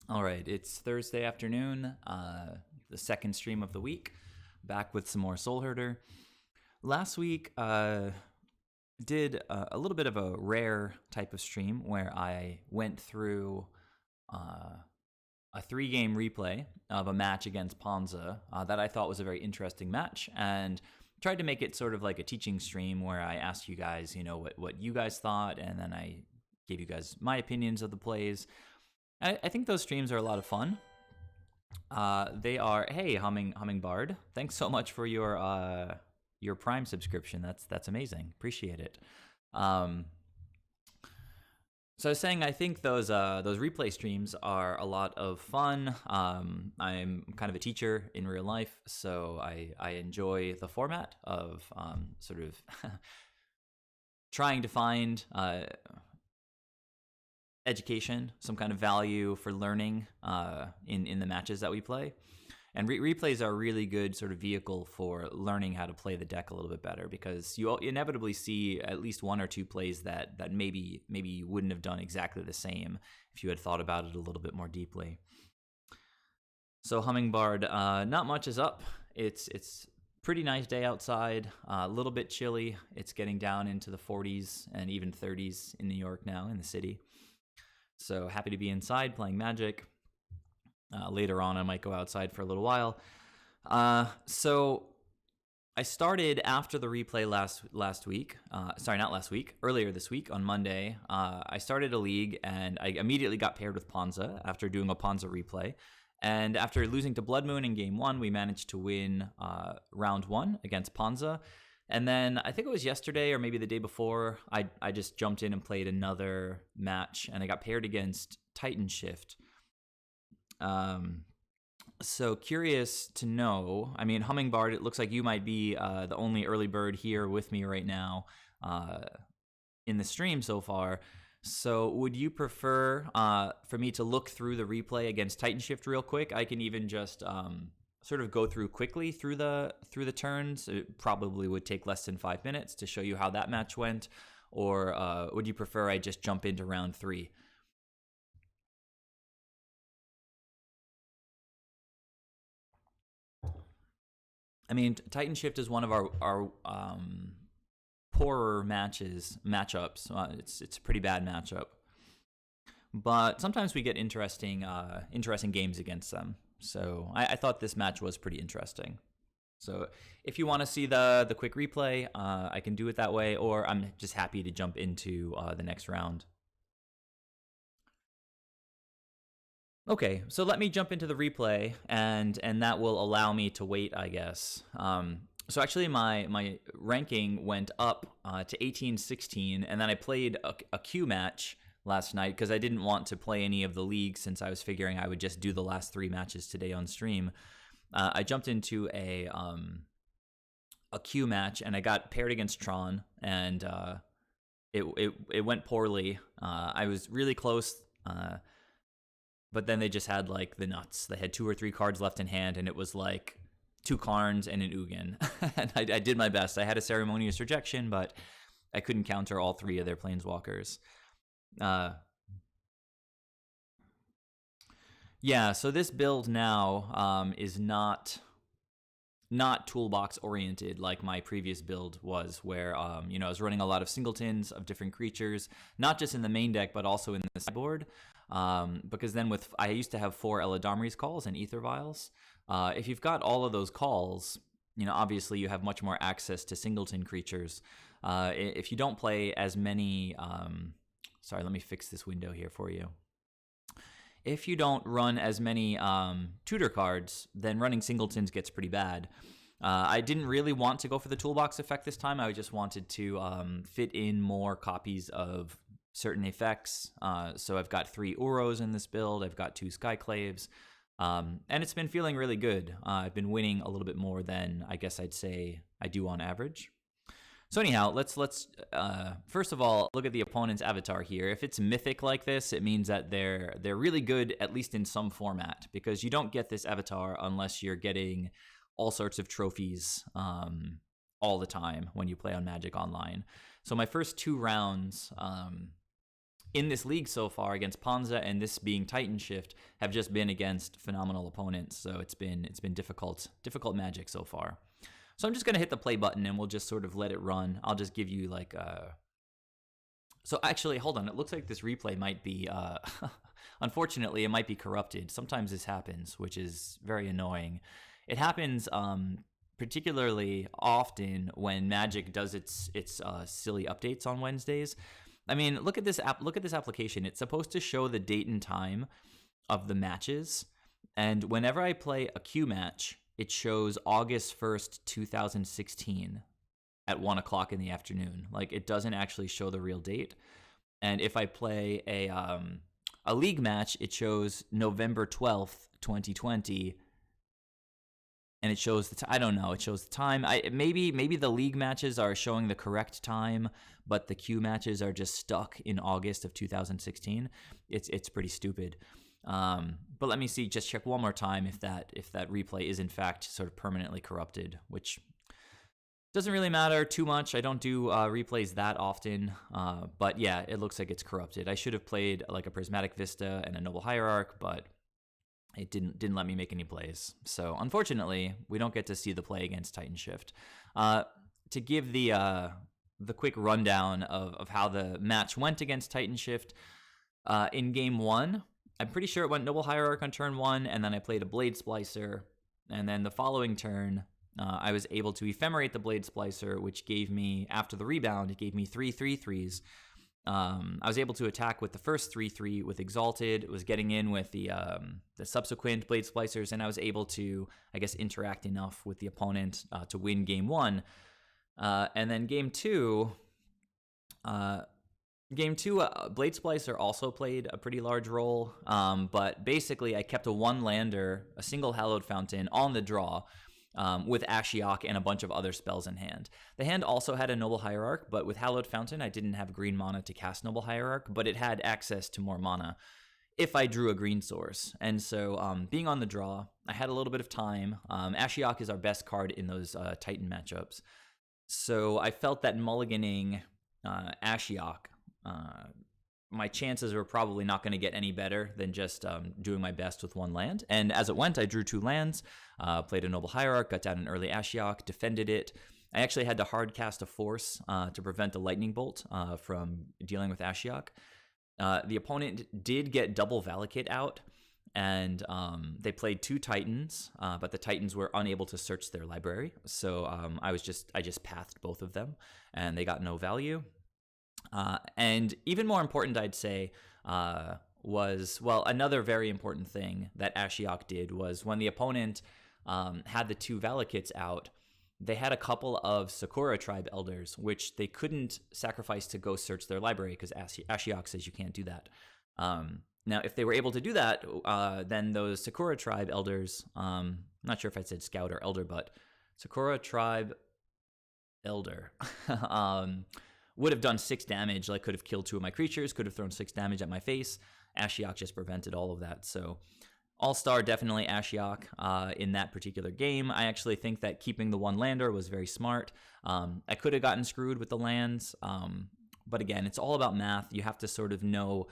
All right, it's Thursday afternoon, the second stream of the week. Back with some more Soulherder. Last week, did a little bit of a rare type of stream where I went through a 3-game replay of a match against Ponza that I thought was a very interesting match, and tried to make it sort of like a teaching stream where I asked you guys, what you guys thought, and then I gave you guys my opinions of the plays. I think those streams are a lot of fun. They are. Hey, Hummingbird, thanks so much for your Prime subscription. That's amazing. Appreciate it. So I was saying, I think those replay streams are a lot of fun. I'm kind of a teacher in real life, so I enjoy the format of sort of trying to find education, some kind of value for learning in the matches that we play. And replays are a really good sort of vehicle for learning how to play the deck a little bit better, because you inevitably see at least one or two plays that maybe you wouldn't have done exactly the same if you had thought about it a little bit more deeply. So Hummingbird, not much is up. It's pretty nice day outside, a little bit chilly. It's getting down into the 40s and even 30s in New York now, in the city. So happy to be inside playing Magic. Later on, I might go outside for a little while. So I started after the replay last week. Earlier this week on Monday. I started a league, and I immediately got paired with Ponza after doing a Ponza replay. And after losing to Blood Moon in Game 1, we managed to win Round 1 against Ponza. And then I think it was yesterday or maybe the day before, I just jumped in and played another match, and I got paired against Titan Shift. So curious to know, I mean, Hummingbird, it looks like you might be the only early bird here with me right now in the stream so far. So would you prefer for me to look through the replay against Titan Shift real quick? I can even just sort of go through quickly through the turns. It probably would take less than 5 minutes to show you how that match went. Or would you prefer I just jump into round 3? I mean, Titan Shift is one of our poorer matchups. It's a pretty bad matchup, but sometimes we get interesting games against them. So I thought this match was pretty interesting. So if you want to see the quick replay, I can do it that way, or I'm just happy to jump into the next round. Okay, so let me jump into the replay, and that will allow me to wait, I guess. So actually, my ranking went up to 18-16, and then I played a queue match last night because I didn't want to play any of the leagues, since I was figuring I would just do the last 3 matches today on stream. I jumped into a queue match, and I got paired against Tron, and it went poorly. I was really close. But then they just had like the nuts. They had 2 or 3 cards left in hand, and it was like 2 Karns and an Ugin. And I did my best. I had a Ceremonious Rejection, but I couldn't counter all 3 of their Planeswalkers. Yeah, so this build now is not toolbox oriented like my previous build was, where I was running a lot of singletons of different creatures, not just in the main deck but also in the sideboard. Because then I used to have 4 Eladamri's calls and Ether Vials. If you've got all of those calls, obviously you have much more access to singleton creatures. If you don't play as many, sorry, let me fix this window here for you. If you don't run as many tutor cards, then running singletons gets pretty bad. I didn't really want to go for the toolbox effect this time. I just wanted to fit in more copies of certain effects. So I've got 3 Uros in this build. I've got 2 Skyclaves. And it's been feeling really good. I've been winning a little bit more than I guess I'd say I do on average. So anyhow, let's first of all look at the opponent's avatar here. If it's mythic like this, it means that they're really good, at least in some format, because you don't get this avatar unless you're getting all sorts of trophies all the time when you play on Magic Online. So my first 2 rounds in this league so far against Ponza and this being Titan Shift have just been against phenomenal opponents. So it's been difficult Magic so far. So I'm just gonna hit the play button and we'll just sort of let it run. I'll just give you like So actually, hold on. It looks like this replay might be unfortunately it might be corrupted. Sometimes this happens, which is very annoying. It happens particularly often when Magic does its silly updates on Wednesdays. I mean, look at this application. It's supposed to show the date and time of the matches, and whenever I play a Q match, it shows August 1st, 2016 at 1 o'clock in the afternoon. Like, it doesn't actually show the real date. And if I play a league match, it shows November 12th, 2020, and it shows I don't know. It shows the time. Maybe the league matches are showing the correct time, but the Q matches are just stuck in August of 2016. It's pretty stupid. But let me see. Just check one more time if that replay is in fact sort of permanently corrupted, which doesn't really matter too much. I don't do replays that often, but yeah, it looks like it's corrupted. I should have played like a Prismatic Vista and a Noble Hierarch, but it didn't let me make any plays. So unfortunately, we don't get to see the play against Titan Shift. To give the quick rundown of how the match went against Titan Shift, in game 1, I'm pretty sure it went Noble Hierarch on turn 1, and then I played a Blade Splicer, and then the following turn, I was able to ephemerate the Blade Splicer, which gave me, after the rebound, it gave me 3/3/3s. I was able to attack with the first 3/3 with Exalted, was getting in with the subsequent Blade Splicers, and I was able to, I guess, interact enough with the opponent to win game 1. And then game 2, Blade Splicer also played a pretty large role, but basically I kept a 1-lander, a single Hallowed Fountain on the draw, with Ashiok and a bunch of other spells in hand. The hand also had a Noble Hierarch, but with Hallowed Fountain, I didn't have green mana to cast Noble Hierarch, but it had access to more mana if I drew a green source. And so being on the draw, I had a little bit of time. Ashiok is our best card in those Titan matchups. So I felt that mulliganing Ashiok, my chances were probably not going to get any better than just doing my best with 1 land. And as it went, I drew 2 lands, played a Noble Hierarch, got down an early Ashiok, defended it. I actually had to hard cast a Force to prevent a Lightning Bolt from dealing with Ashiok. The opponent did get double Valakut out, and they played 2 Titans, but the Titans were unable to search their library. So I just pathed both of them, and they got no value. And even more important, I'd say, was, well, another very important thing that Ashiok did was when the opponent had the 2 Valakuts out, they had a couple of Sakura Tribe Elders, which they couldn't sacrifice to go search their library because Ashiok says you can't do that. Now, if they were able to do that, then those Sakura Tribe Elders, I'm not sure if I said Scout or Elder, but Sakura Tribe Elder, would have done 6 damage, like could have killed 2 of my creatures, could have thrown 6 damage at my face. Ashiok just prevented all of that. So All-Star definitely Ashiok in that particular game. I actually think that keeping the 1-lander was very smart. I could have gotten screwed with the lands, but again, it's all about math. You have to sort of know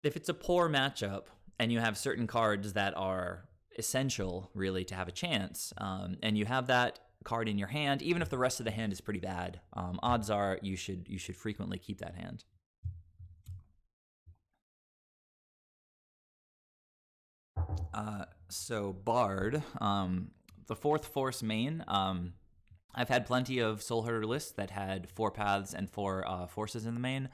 if it's a poor matchup and you have certain cards that are essential really to have a chance, and you have that card in your hand, even if the rest of the hand is pretty bad, odds are you should frequently keep that hand. So Bard, the 4th Force main, I've had plenty of Soulherder lists that had 4 paths and 4 forces in the main.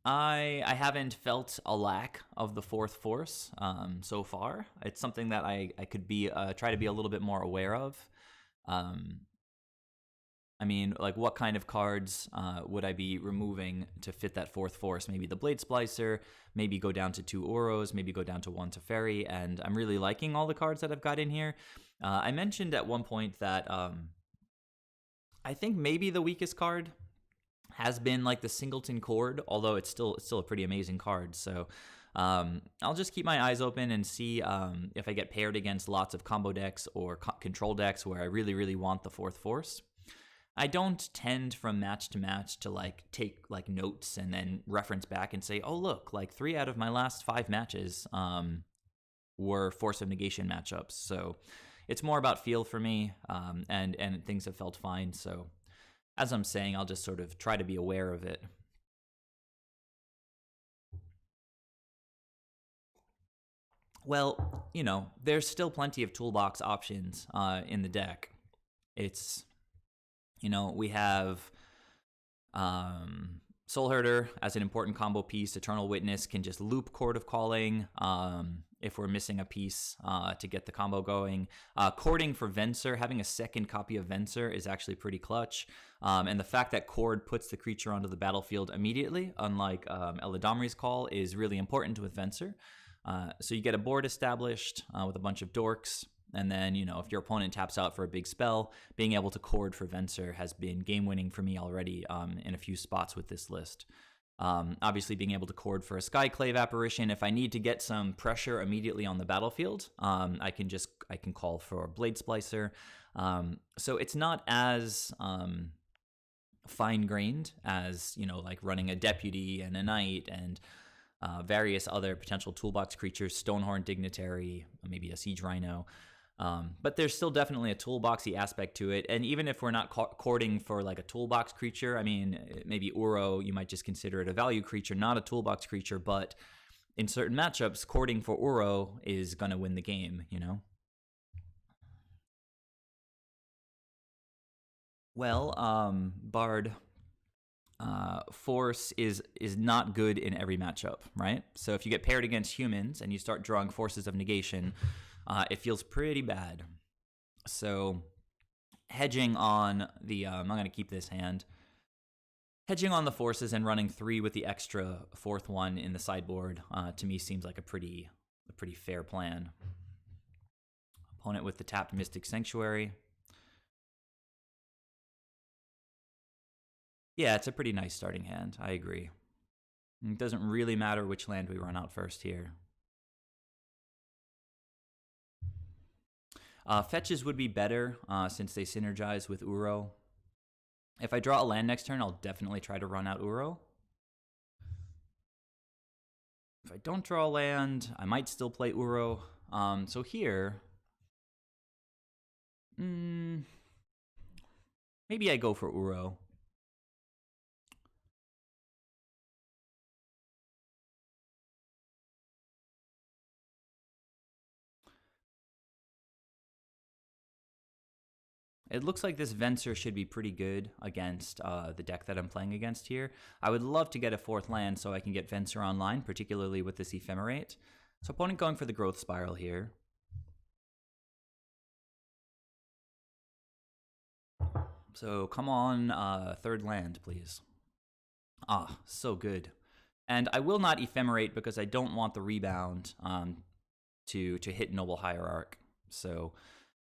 I haven't felt a lack of the 4th Force so far. It's something that I could try to be a little bit more aware of. I mean, like, what kind of cards would I be removing to fit that 4th Force? Maybe the Blade Splicer, maybe go down to 2 Uros, maybe go down to 1 Teferi, and I'm really liking all the cards that I've got in here. I mentioned at one point that I think maybe the weakest card has been like the Singleton Chord, although it's still a pretty amazing card. So I'll just keep my eyes open and see if I get paired against lots of combo decks or control decks where I really, really want the 4th Force. I don't tend from match to match to like take like notes and then reference back and say, oh look, like 3 out of my last 5 matches were Force of Negation matchups. So it's more about feel for me, and things have felt fine. So as I'm saying, I'll just sort of try to be aware of it. Well, you know, there's still plenty of toolbox options in the deck. It's, you know, we have Soulherder as an important combo piece. Eternal Witness can just loop Chord of Calling if we're missing a piece to get the combo going. Chording for Venser, having a second copy of Venser is actually pretty clutch. And the fact that Chord puts the creature onto the battlefield immediately, unlike Eladamri's Call, is really important with Venser. So you get a board established with a bunch of dorks. And then, you know, if your opponent taps out for a big spell, being able to chord for Venser has been game-winning for me already in a few spots with this list. Obviously, being able to chord for a Skyclave Apparition, if I need to get some pressure immediately on the battlefield, I can call for Blade Splicer. So it's not as fine-grained as, you know, like running a Deputy and a Knight and various other potential toolbox creatures, Stonehorn Dignitary, maybe a Siege Rhino. But there's still definitely a toolboxy aspect to it. And even if we're not chording for like a toolbox creature, I mean, maybe Uro, you might just consider it a value creature, not a toolbox creature. But in certain matchups, chording for Uro is going to win the game, you know? Well, Bard, Force is not good in every matchup, right? So if you get paired against humans and you start drawing Forces of Negation, it feels pretty bad. So hedging on the, I'm going to keep this hand. Hedging on the Forces and running 3 with the extra 4th one in the sideboard, to me seems like a pretty fair plan. Opponent with the tapped Mystic Sanctuary. Yeah, it's a pretty nice starting hand. I agree. It doesn't really matter which land we run out first here. Fetches would be better since they synergize with Uro. If I draw a land next turn, I'll definitely try to run out Uro. If I don't draw a land, I might still play Uro. So here, maybe I go for Uro. It looks like this Venser should be pretty good against the deck that I'm playing against here. I would love to get a 4th land so I can get Venser online, particularly with this Ephemerate. So opponent going for the Growth Spiral here. So come on, 3rd land, please. Ah, so good. And I will not Ephemerate because I don't want the rebound to hit Noble Hierarch. So,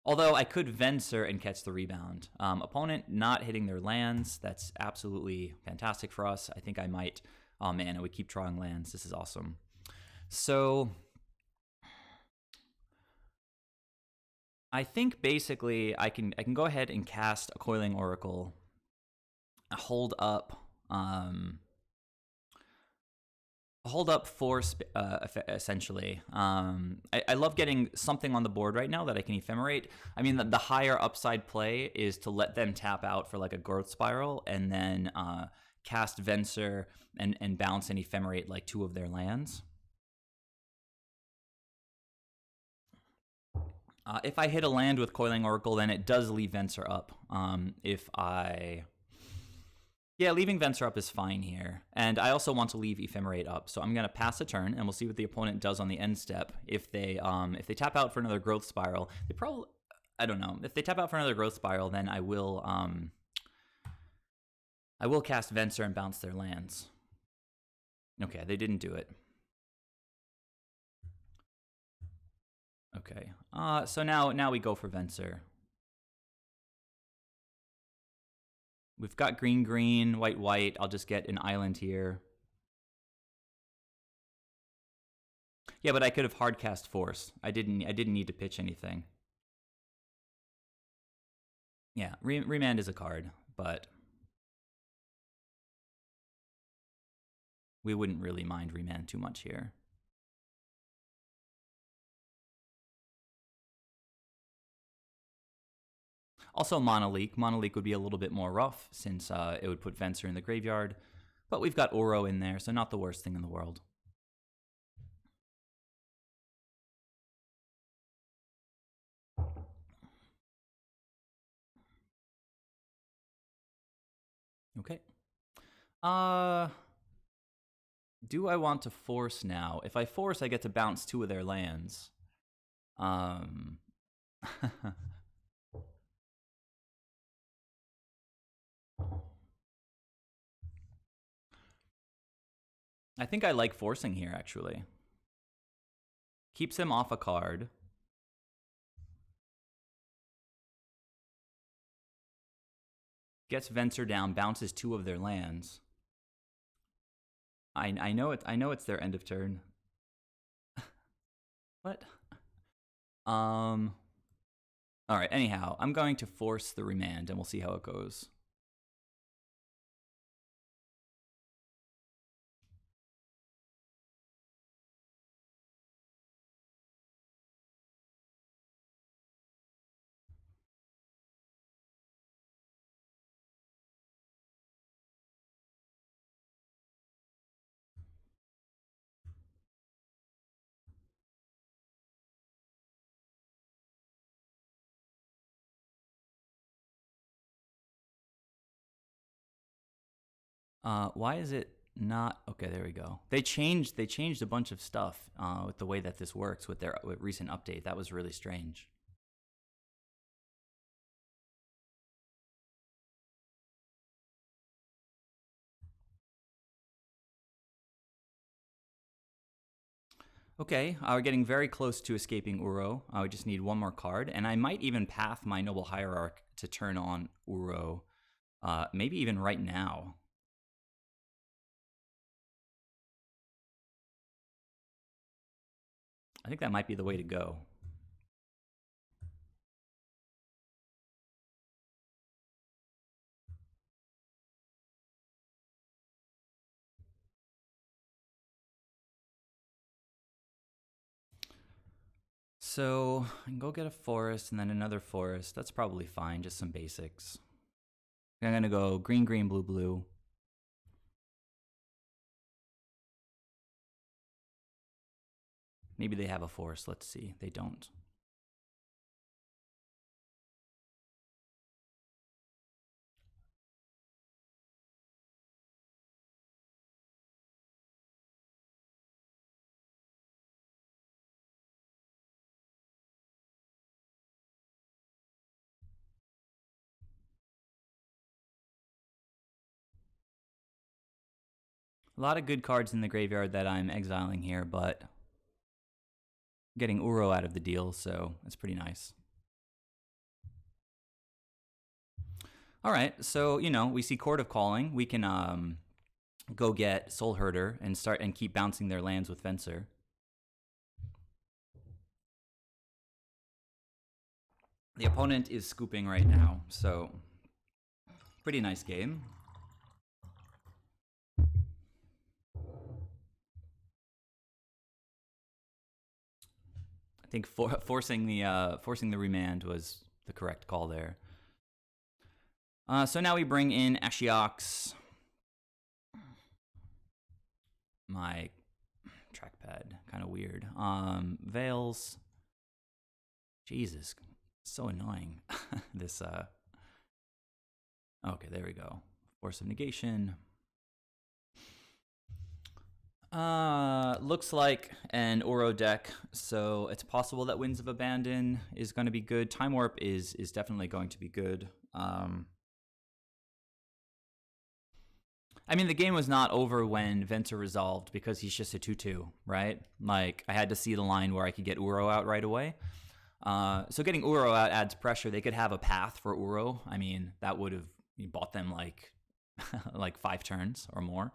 although I could Venser and catch the rebound. Opponent not hitting their lands, that's absolutely fantastic for us. I think I might, oh man, and we keep drawing lands. This is awesome. So, I think basically I can go ahead and cast a Coiling Oracle, hold up Force, essentially. I love getting something on the board right now that I can Ephemerate. I mean, the higher upside play is to let them tap out for like a Growth Spiral and then cast Venser and bounce and Ephemerate like 2 of their lands. If I hit a land with Coiling Oracle, then it does leave Venser up. Yeah, leaving Venser up is fine here. And I also want to leave Ephemerate up. So I'm going to pass a turn, and we'll see what the opponent does on the end step. If they tap out for another Growth Spiral, they probably, I don't know. If they tap out for another Growth Spiral, then I will cast Venser and bounce their lands. Okay, they didn't do it. Okay, so now we go for Venser. We've got green, white. I'll just get an island here. Yeah, but I could have hardcast Force. I didn't need to pitch anything. Yeah, Remand is a card. but we wouldn't really mind remand too much here. Also, Monolink. Monolink would be a little bit more rough since it would put Venser in the graveyard. But we've got Uro in there, so not the worst thing in the world. Okay. Do I want to force now? If I force, I get to bounce 2 of their lands. I think I like forcing here, actually. Keeps him off a card. Gets Venser down, bounces 2 of their lands. I know it's their end of turn. What? All right, anyhow, I'm going to force the remand and we'll see how it goes. Why is it not? Okay, there we go. They changed a bunch of stuff with the way that this works with their recent update. That was really strange. Okay, we're getting very close to escaping Uro. We just need 1 more card, and I might even path my Noble Hierarch to turn on Uro, maybe even right now. I think that might be the way to go. So I can go get a forest and then another forest. That's probably fine, just some basics. I'm gonna go green, green, blue, blue. Maybe they have a forest, let's see. They don't. A lot of good cards in the graveyard that I'm exiling here, but getting Uro out of the deal, so that's pretty nice. All right, so, we see Court of Calling. We can go get Soulherder and start and keep bouncing their lands with Venser. The opponent is scooping right now, so pretty nice game. I think forcing the remand was the correct call there. So now we bring in Ashiox. My trackpad, kind of weird. Veils. Jesus, so annoying. This. Okay, there we go. Force of negation. Looks like an Uro deck, so it's possible that Winds of Abandon is going to be good. Time Warp is definitely going to be good. I mean, the game was not over when Venser resolved because he's just a 2/2, right? Like, I had to see the line where I could get Uro out right away. So getting Uro out adds pressure. They could have a path for Uro. I mean, that would have bought them like 5 turns or more.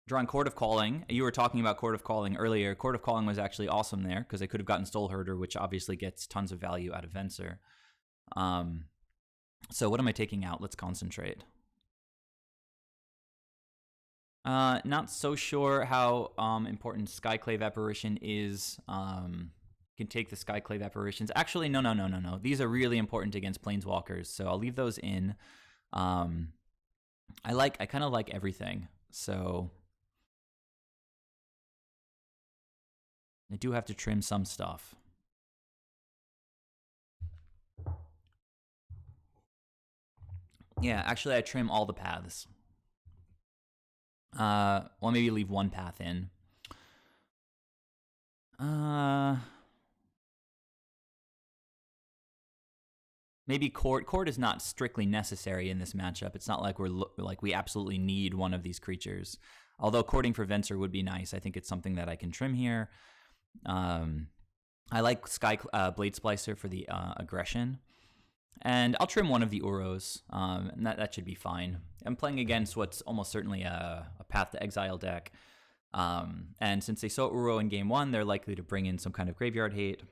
Drawing Court of Calling. You were talking about Court of Calling earlier. Court of Calling was actually awesome there because they could have gotten Soulherder, which obviously gets tons of value out of Venser. So what am I taking out? Let's concentrate. Not so sure how important Skyclave Apparition is. Can take the Skyclave Apparitions. Actually, no. These are really important against Planeswalkers, so I'll leave those in. I kind of like everything, so I do have to trim some stuff. Yeah, actually, I trim all the paths. Well, maybe leave one path in. Maybe court is not strictly necessary in this matchup. It's not like we absolutely need one of these creatures. Although courting for Venser would be nice. I think it's something that I can trim here. I like Blade Splicer for the aggression. And I'll trim one of the Uros, and that should be fine. I'm playing against what's almost certainly a Path to Exile deck. And since they saw Uro in game 1, they're likely to bring in some kind of graveyard hate.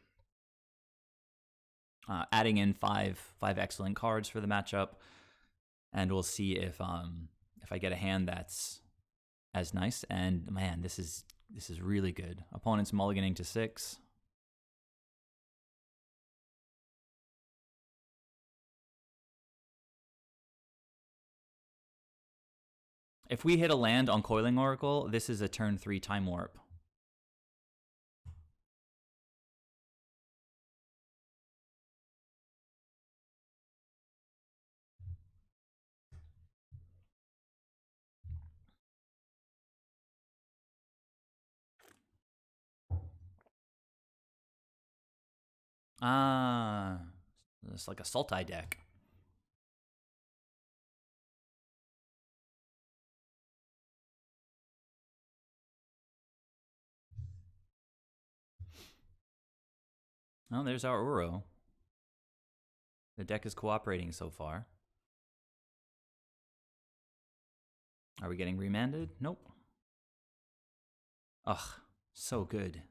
Adding in five excellent cards for the matchup. And we'll see if I get a hand that's as nice. And man, this is really good. Opponent's mulliganing to 6. If we hit a land on Coiling Oracle, this is a turn 3 Time Warp. It's like a Sultai deck. Oh, there's our Uro. The deck is cooperating so far. Are we getting remanded? Nope. Ugh, so good.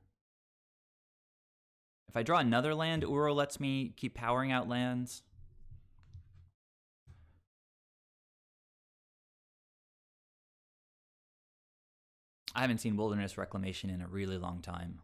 If I draw another land, Uro lets me keep powering out lands. I haven't seen Wilderness Reclamation in a really long time.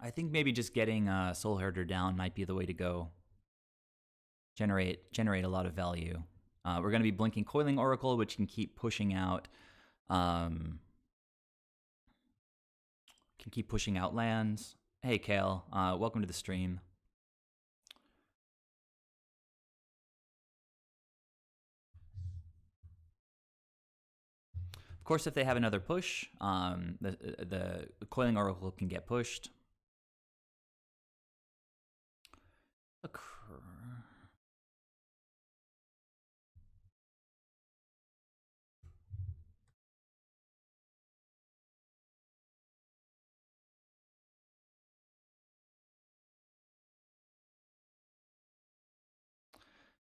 I think maybe just getting Soulherder down might be the way to go. Generate a lot of value. We're going to be blinking Coiling Oracle, which can keep pushing out lands. Hey, Kale, welcome to the stream. Of course, if they have another push, the Coiling Oracle can get pushed.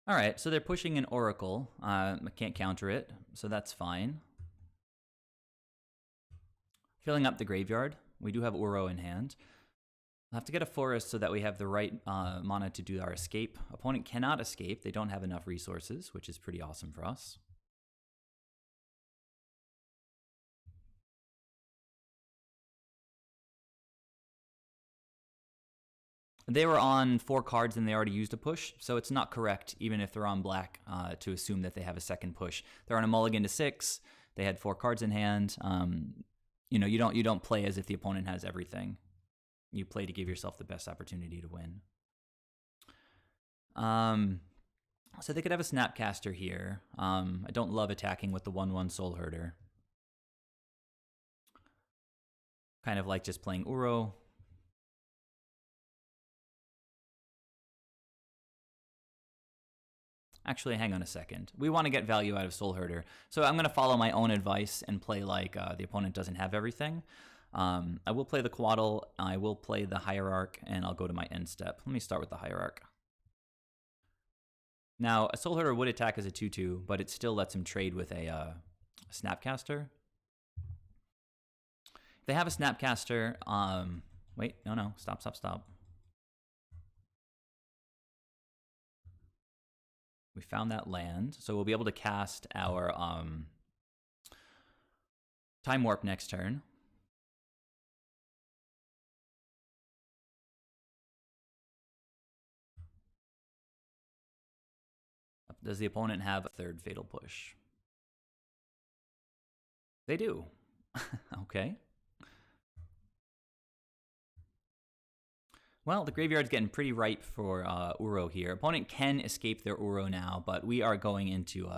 All right, so they're pushing an Oracle. I can't counter it, so that's fine. Filling up the graveyard. We do have Uro in hand. We'll have to get a forest so that we have the right mana to do our escape. Opponent cannot escape. They don't have enough resources, which is pretty awesome for us. They were on 4 cards and they already used a push, so it's not correct, even if they're on black, to assume that they have a second push. They're on a mulligan to 6. They had 4 cards in hand. You don't play as if the opponent has everything. You play to give yourself the best opportunity to win. So they could have a Snapcaster here. I don't love attacking with the 1/1 Soulherder. Kind of like just playing Uro. Actually, hang on a second. We want to get value out of Soulherder. So I'm going to follow my own advice and play like the opponent doesn't have everything. I will play the Quaddle, I will play the Hierarch, and I'll go to my end step. Let me start with the Hierarch. Now, a Soulherder would attack as a 2/2, but it still lets him trade with a Snapcaster. If they have a Snapcaster, wait, no, stop. We found that land, so we'll be able to cast our Time Warp next turn. Does the opponent have a third Fatal Push? They do. Okay. Well, the graveyard's getting pretty ripe for Uro here. Opponent can escape their Uro now, but we are going into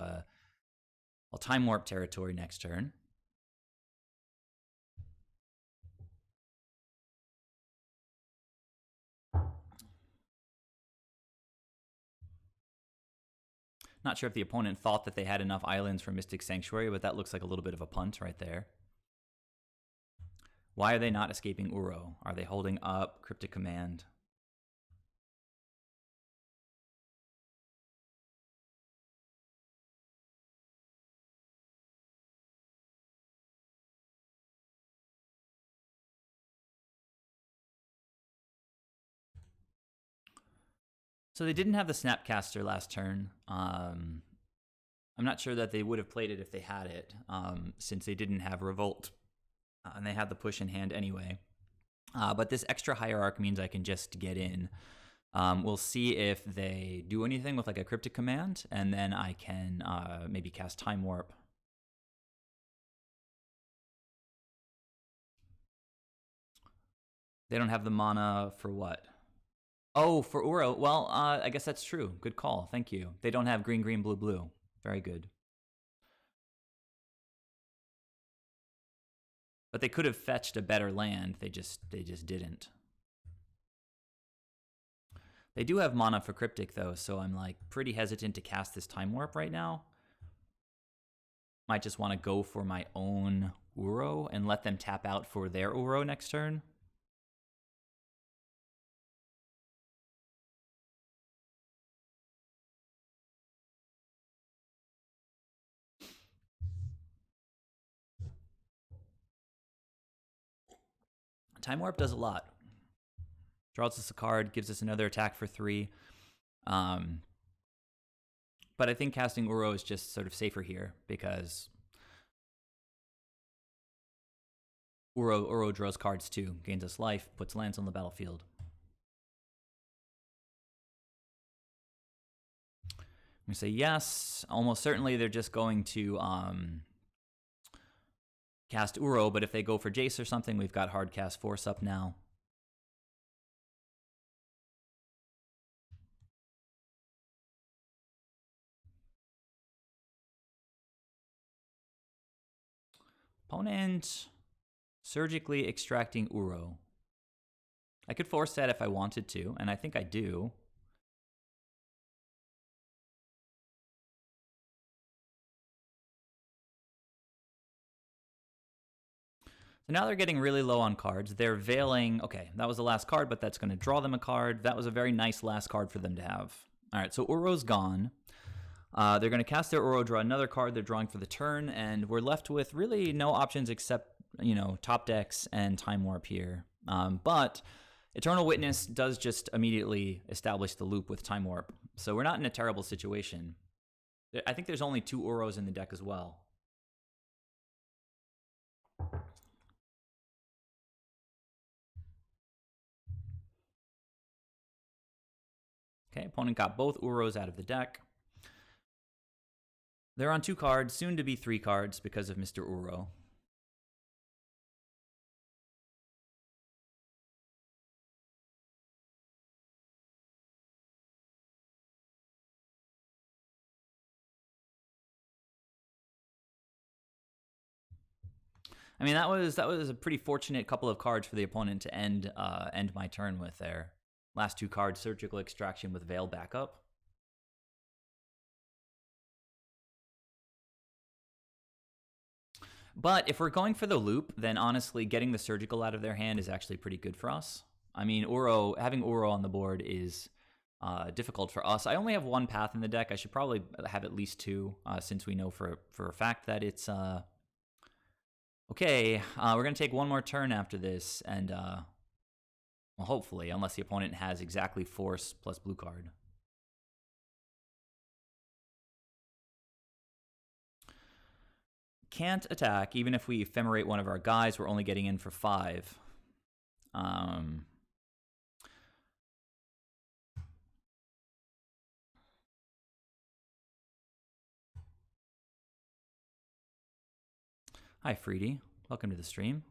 Time Warp territory next turn. Not sure if the opponent thought that they had enough islands for Mystic Sanctuary, but that looks like a little bit of a punt right there. Why are they not escaping Uro? Are they holding up Cryptic Command? So they didn't have the Snapcaster last turn. I'm not sure that they would have played it if they had it, since they didn't have Revolt, and they had the push in hand anyway. But this extra Hierarch means I can just get in. We'll see if they do anything with like a Cryptic Command, and then I can maybe cast Time Warp. They don't have the mana for what? Oh, for Uro. Well, I guess that's true. Good call. Thank you. They don't have green, green, blue, blue. Very good. But they could have fetched a better land. They just didn't. They do have mana for Cryptic though, so I'm like pretty hesitant to cast this Time Warp right now. Might just want to go for my own Uro and let them tap out for their Uro next turn. Time Warp does a lot. Draws us a card, gives us another attack for 3. But I think casting Uro is just sort of safer here because Uro draws cards too, gains us life, puts lands on the battlefield. We say yes. Almost certainly they're just going to cast Uro, but if they go for Jace or something, we've got hard cast Force up now. Opponent surgically extracting Uro. I could force that if I wanted to, and I think I do. So now they're getting really low on cards. They're veiling. Okay, that was the last card, but that's going to draw them a card. That was a very nice last card for them to have. All right, so Uro's gone. They're going to cast their Uro, draw another card. They're drawing for the turn, and we're left with really no options except, you know, top decks and Time Warp here. But Eternal Witness does just immediately establish the loop with Time Warp. So we're not in a terrible situation. I think there's only 2 Uros in the deck as well. Okay, opponent got both Uros out of the deck. They're on 2 cards, soon to be 3 cards because of Mr. Uro. I mean, that was a pretty fortunate couple of cards for the opponent to end my turn with there. Last two cards, Surgical Extraction with Veil backup. But if we're going for the loop, then honestly, getting the Surgical out of their hand is actually pretty good for us. I mean, having Uro on the board is difficult for us. I only have one path in the deck. I should probably have at least two, since we know for a fact that it's... Okay, we're going to take one more turn after this, and, well, hopefully, unless the opponent has exactly Force plus blue card. Can't attack, even if we ephemerate one of our guys, we're only getting in for 5. Hi, Freedy. Welcome to the stream.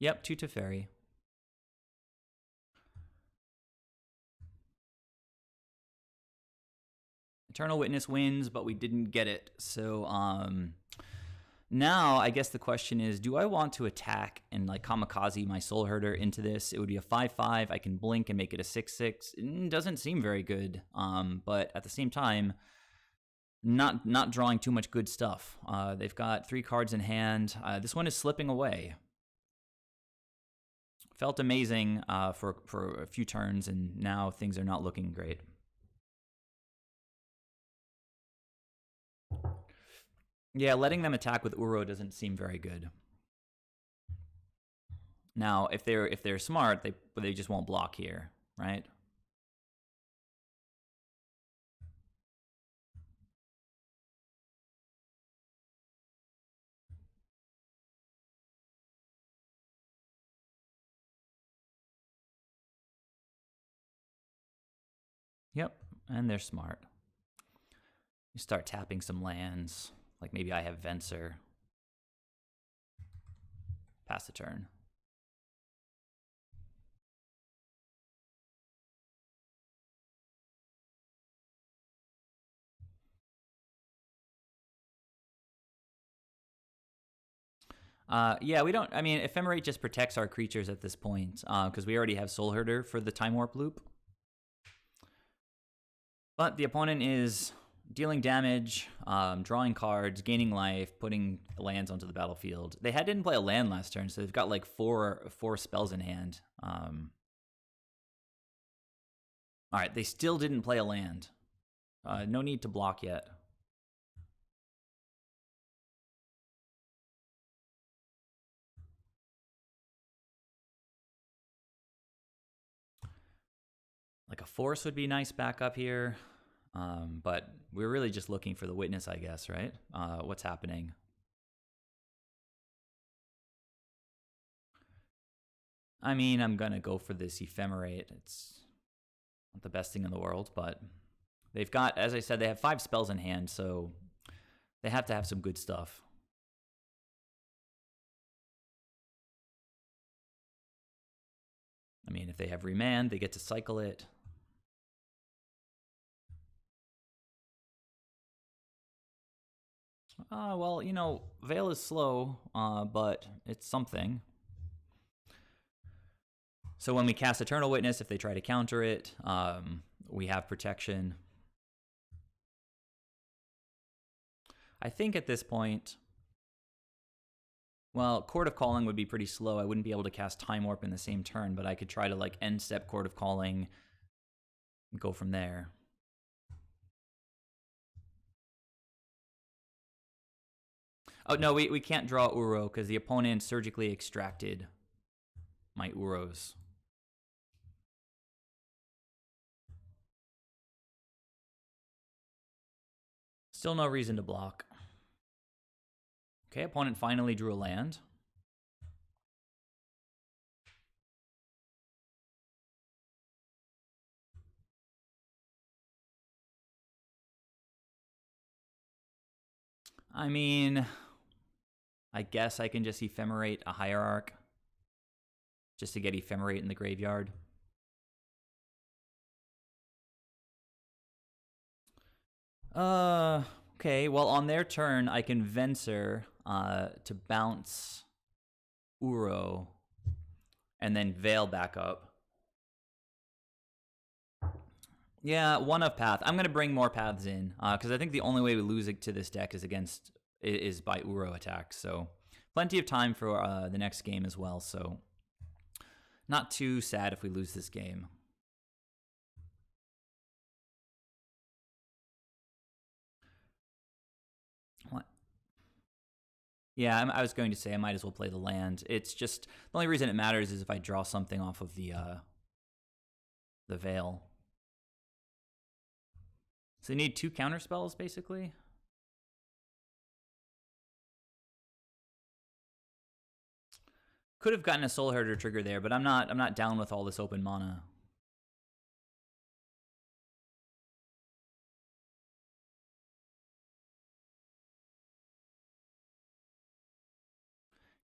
Yep, 2 Teferi. Eternal Witness wins, but we didn't get it. So now I guess the question is, do I want to attack and like kamikaze my Soulherder into this? It would be a 5/5. I can blink and make it a 6/6. It doesn't seem very good, but at the same time, not drawing too much good stuff. They've got 3 cards in hand. This one is slipping away. Felt amazing for a few turns, and now things are not looking great. Yeah, letting them attack with Uro doesn't seem very good. Now, if they're smart, they just won't block here, right? Yep, and they're smart. You start tapping some lands, like maybe I have Venser. Pass the turn. Yeah, we don't... I mean, Ephemerate just protects our creatures at this point, because we already have Soulherder for the Time Warp loop. But the opponent is dealing damage, drawing cards, gaining life, putting lands onto the battlefield. They didn't play a land last turn, so they've got like four spells in hand. All right, they still didn't play a land. No need to block yet. Like a Force would be nice backup here. But we're really just looking for the Witness, I guess, right? What's happening? I mean, I'm gonna go for this Ephemerate. It's not the best thing in the world, but they've got, as I said, they have 5 spells in hand, so they have to have some good stuff. I mean, if they have Remand, they get to cycle it. Well, you know, Veil is slow, but it's something. So when we cast Eternal Witness, if they try to counter it, we have protection. I think at this point, well, Court of Calling would be pretty slow. I wouldn't be able to cast Time Warp in the same turn, but I could try to like end step Court of Calling and go from there. Oh, no, we can't draw Uro because the opponent surgically extracted my Uros. Still no reason to block. Okay, opponent finally drew a land. I mean, I guess I can just Ephemerate a Hierarch just to get Ephemerate in the graveyard. Okay, well, on their turn, I can Venser to bounce Uro and then Veil back up. Yeah, one of path. I'm going to bring more paths in because I think the only way we lose it to this deck is by Uro attacks. So plenty of time for the next game as well. So not too sad if we lose this game. What? Yeah, I was going to say I might as well play the land. It's just the only reason it matters is if I draw something off of the Veil. So they need 2 counter spells basically. Could have gotten a Soulherder trigger there, but I'm not down with all this open mana.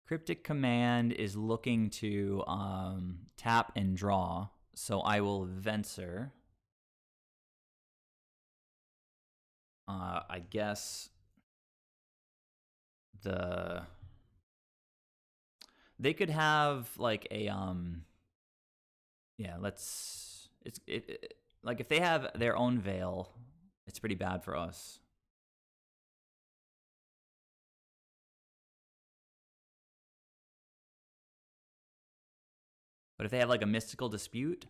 Cryptic Command is looking to tap and draw, so I will Venser. I guess they could have like a yeah, like if they have their own Veil, it's pretty bad for us. But if they have like a Mystical Dispute,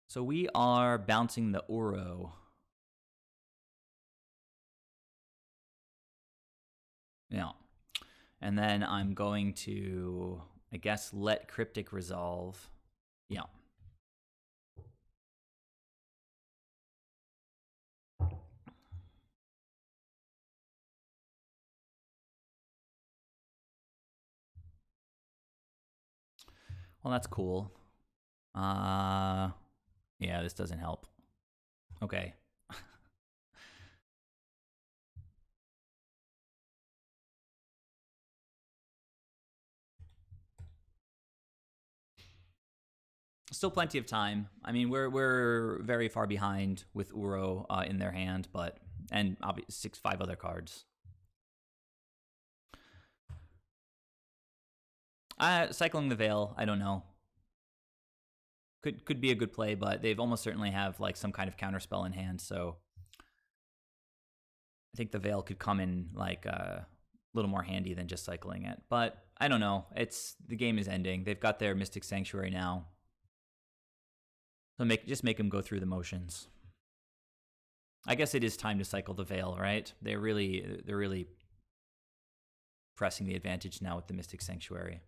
so we are bouncing the Uro. Yeah. And then I'm going to, I guess, let Cryptic resolve. Yeah. Well, that's cool. Yeah, this doesn't help. Okay. Still plenty of time. I mean, we're very far behind with Uro in their hand, but and obviously 5 other cards. Cycling the Veil, I don't know. Could be a good play, but they've almost certainly have like some kind of counterspell in hand, so I think the Veil could come in like a little more handy than just cycling it. But I don't know. The game is ending. They've got their Mystic Sanctuary now. So just make them go through the motions. I guess it is time to cycle the Veil, right? They're really pressing the advantage now with the Mystic Sanctuary.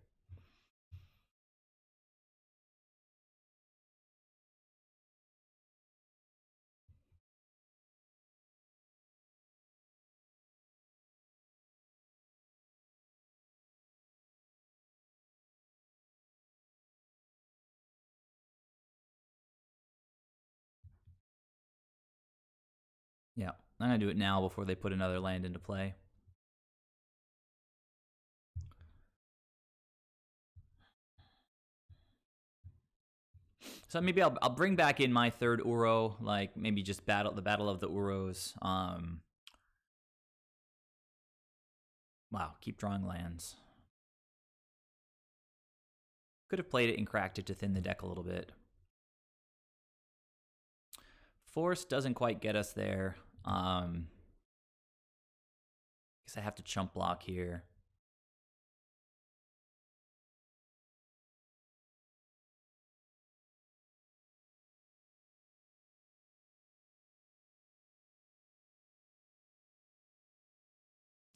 Yeah, I'm going to do it now before they put another land into play. So maybe I'll bring back in my third Uro, like maybe just the battle of the Uros. Wow, keep drawing lands. Could have played it and cracked it to thin the deck a little bit. Force doesn't quite get us there. Guess I have to chump block here.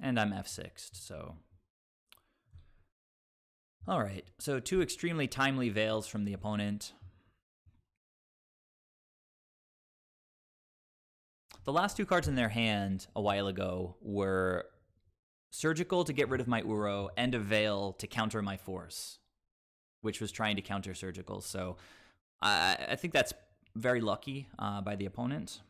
And I'm F6'd, so. All right, so 2 extremely timely Veils from the opponent. The last 2 cards in their hand a while ago were Surgical to get rid of my Uro and a Veil to counter my Force, which was trying to counter Surgical. So I think that's very lucky by the opponent.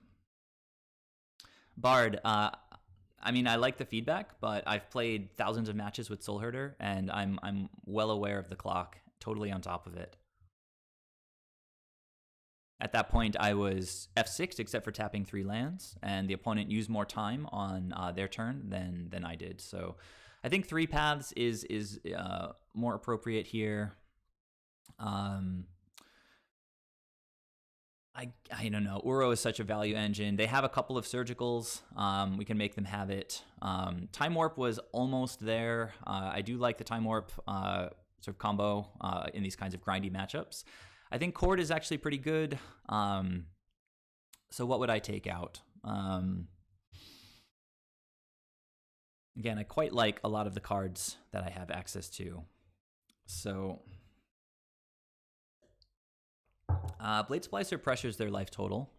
Bard, I mean, I like the feedback, but I've played thousands of matches with Soulherder, and I'm well aware of the clock, totally on top of it. At that point, I was F6 except for tapping 3 lands, and the opponent used more time on their turn than I did. So I think 3 paths is more appropriate here. I don't know. Uro is such a value engine. They have a couple of surgicals. We can make them have it. Time Warp was almost there. I do like the Time Warp sort of combo in these kinds of grindy matchups. I think Cord is actually pretty good. So what would I take out? Again, I quite like a lot of the cards that I have access to. So Blade Splicer pressures their life total.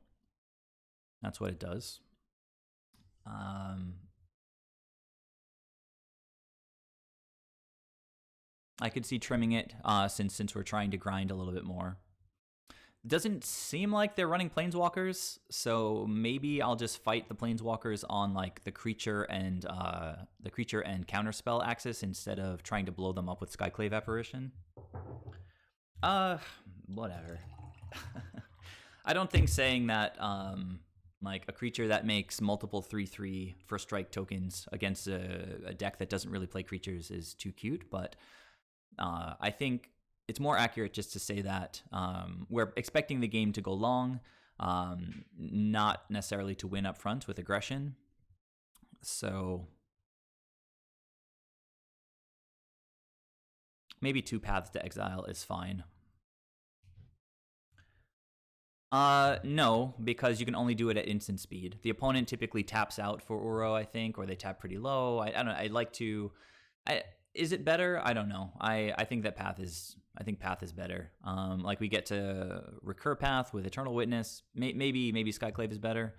That's what it does. I could see trimming it since we're trying to grind a little bit more. Doesn't seem like they're running Planeswalkers, so maybe I'll just fight the Planeswalkers on like the creature and counterspell axis instead of trying to blow them up with Skyclave Apparition. Whatever. I don't think saying that like a creature that makes multiple 3/3 first strike tokens against a deck that doesn't really play creatures is too cute, but I think it's more accurate just to say that we're expecting the game to go long, not necessarily to win up front with aggression. So maybe 2 paths to exile is fine. No, because you can only do it at instant speed. The opponent typically taps out for Uro, I think, or they tap pretty low. I don't know. I'd like to. Is it better? I don't know. I think that path is. I think path is better. Like we get to recur path with Eternal Witness. Maybe Skyclave is better.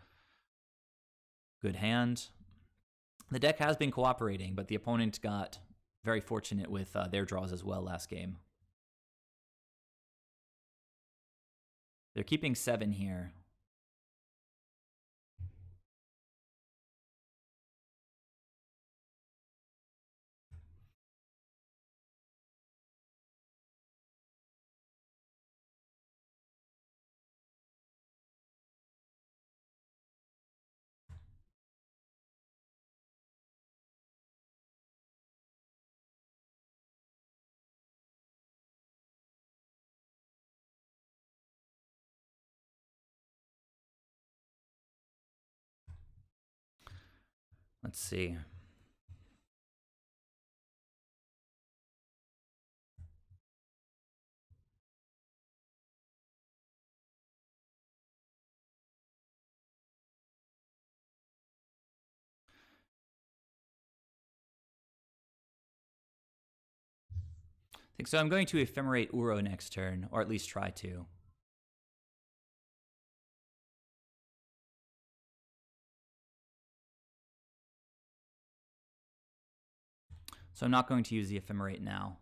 Good hand. The deck has been cooperating, but the opponent got very fortunate with their draws as well last game. They're keeping 7 here. Let's see. I think so. I'm going to Ephemerate Uro next turn, or at least try to. So I'm not going to use the Ephemerate now.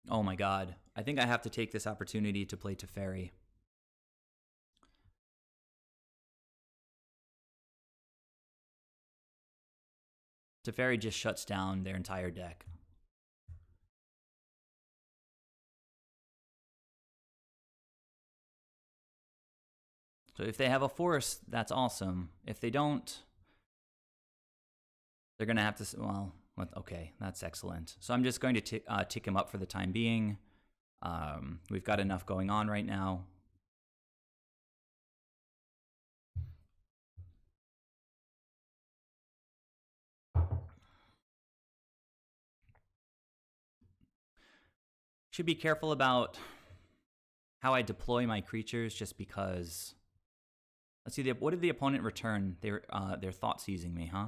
Oh my god. I think I have to take this opportunity to play Teferi. Teferi just shuts down their entire deck. So if they have a force, that's awesome. If they don't, they're going to have to... Well, okay, that's excellent. So I'm just going to tick him up for the time being. We've got enough going on right now. Should be careful about how I deploy my creatures just because... Let's see, what did the opponent return? They're thought seizing me, huh?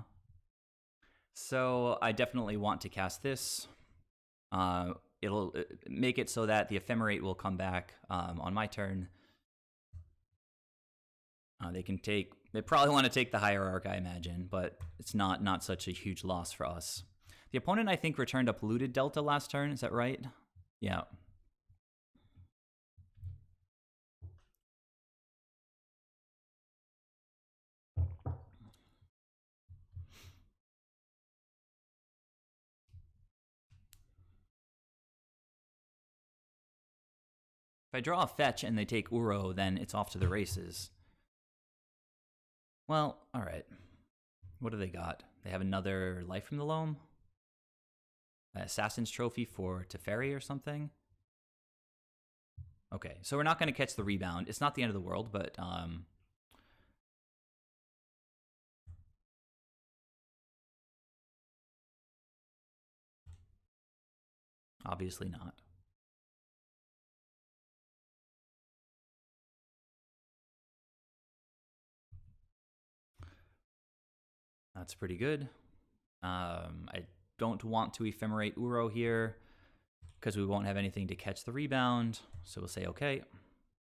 So I definitely want to cast this. It'll make it so that the Ephemerate will come back on my turn. They probably want to take the Hierarch, I imagine, but it's not such a huge loss for us. The opponent, I think, returned a Polluted Delta last turn. Is that right? Yeah. If I draw a fetch and they take Uro, then it's off to the races. Well, alright. What do they got? They have another Life from the Loam? Assassin's Trophy for Teferi or something? Okay, so we're not going to catch the rebound. It's not the end of the world, but obviously not. That's pretty good. I don't want to ephemerate Uro here because we won't have anything to catch the rebound. So we'll say okay.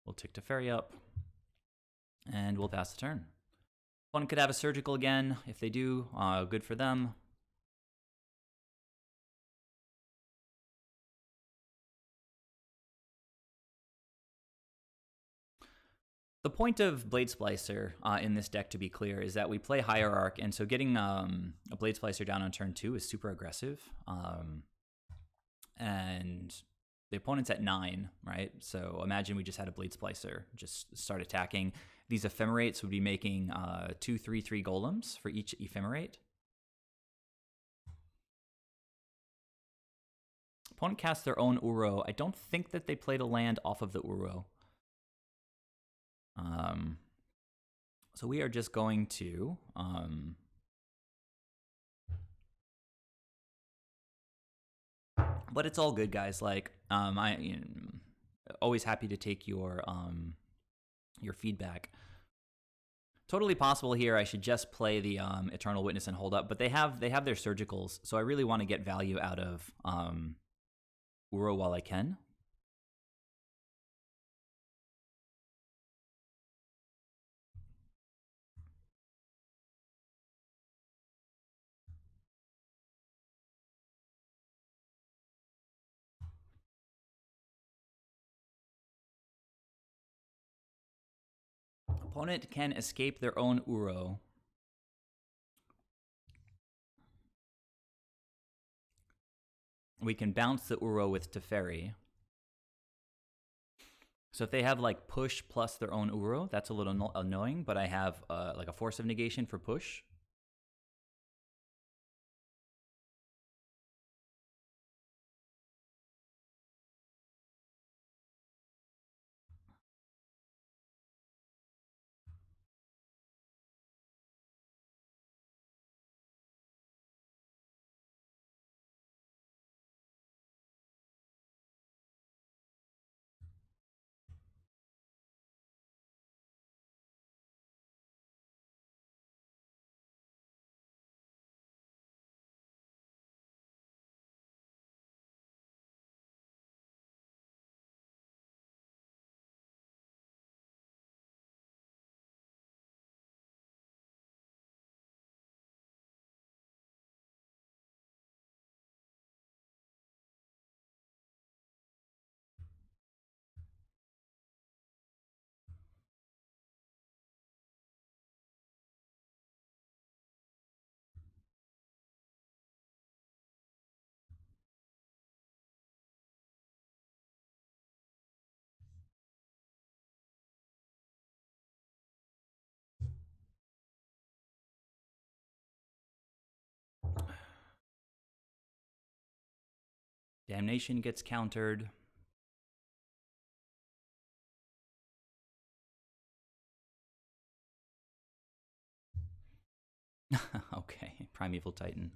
We'll tick Teferi up. And we'll pass the turn. One could have a surgical again. If they do, good for them. The point of Blade Splicer in this deck, to be clear, is that we play Hierarch, and so getting a Blade Splicer down on turn 2 is super aggressive. And the opponent's at 9, right? So imagine we just had a Blade Splicer, just start attacking. These ephemerates would be making 2/3/3 golems for each ephemerate. Opponent casts their own Uro. I don't think that they played a land off of the Uro. So we are just going to but it's all good, guys. Like always happy to take your feedback. Totally possible here. I should just play the Eternal Witness and hold up, but they have their surgicals, so I really want to get value out of Uro while I can. Opponent can escape their own Uro. We can bounce the Uro with Teferi. So if they have like push plus their own Uro, that's a little annoying, but I have like a Force of Negation for push. Damnation gets countered. Okay, Primeval Titan.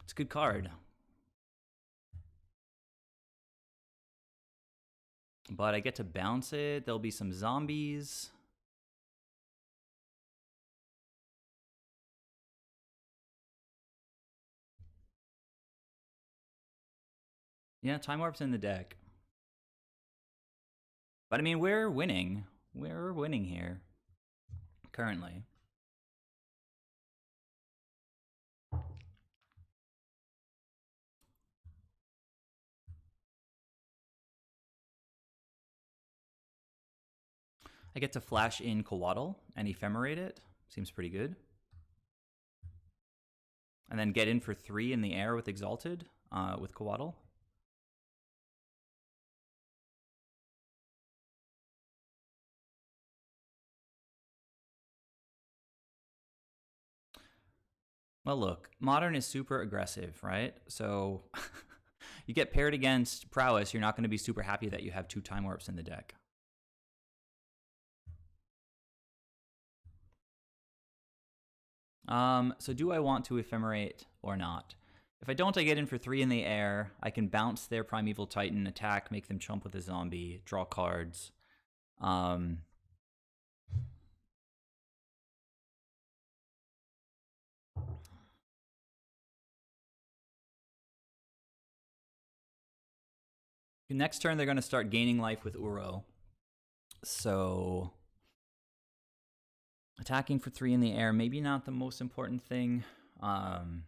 It's a good card. But I get to bounce it. There'll be some zombies. Yeah, Time Warp's in the deck. But I mean, we're winning. We're winning here. Currently. I get to flash in Coatl and ephemerate it. Seems pretty good. And then get in for 3 in the air with Exalted, with Coatl. Well, look, Modern is super aggressive, right? So you get paired against Prowess, you're not going to be super happy that you have 2 Time Warps in the deck. So do I want to Ephemerate or not? If I don't, I get in for 3 in the air. I can bounce their Primeval Titan, attack, make them chump with a zombie, draw cards. Next turn, they're going to start gaining life with Uro. So attacking for 3 in the air, maybe not the most important thing. I'm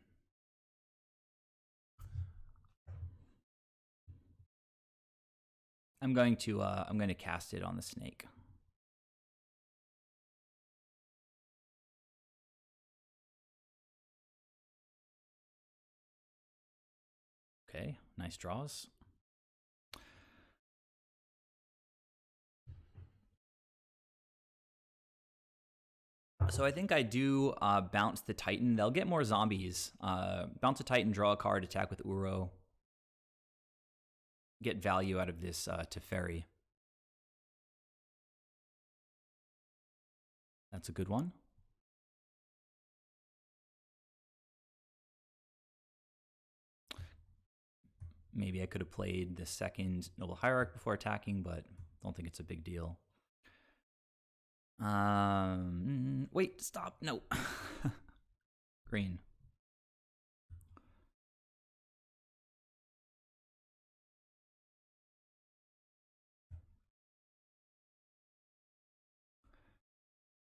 going to cast it on the snake. Okay, nice draws. So I think I do bounce the Titan. They'll get more zombies. Bounce a Titan, draw a card, attack with Uro. Get value out of this Teferi. That's a good one. Maybe I could have played the second Noble Hierarch before attacking, but don't think it's a big deal. Wait, stop. No. Green.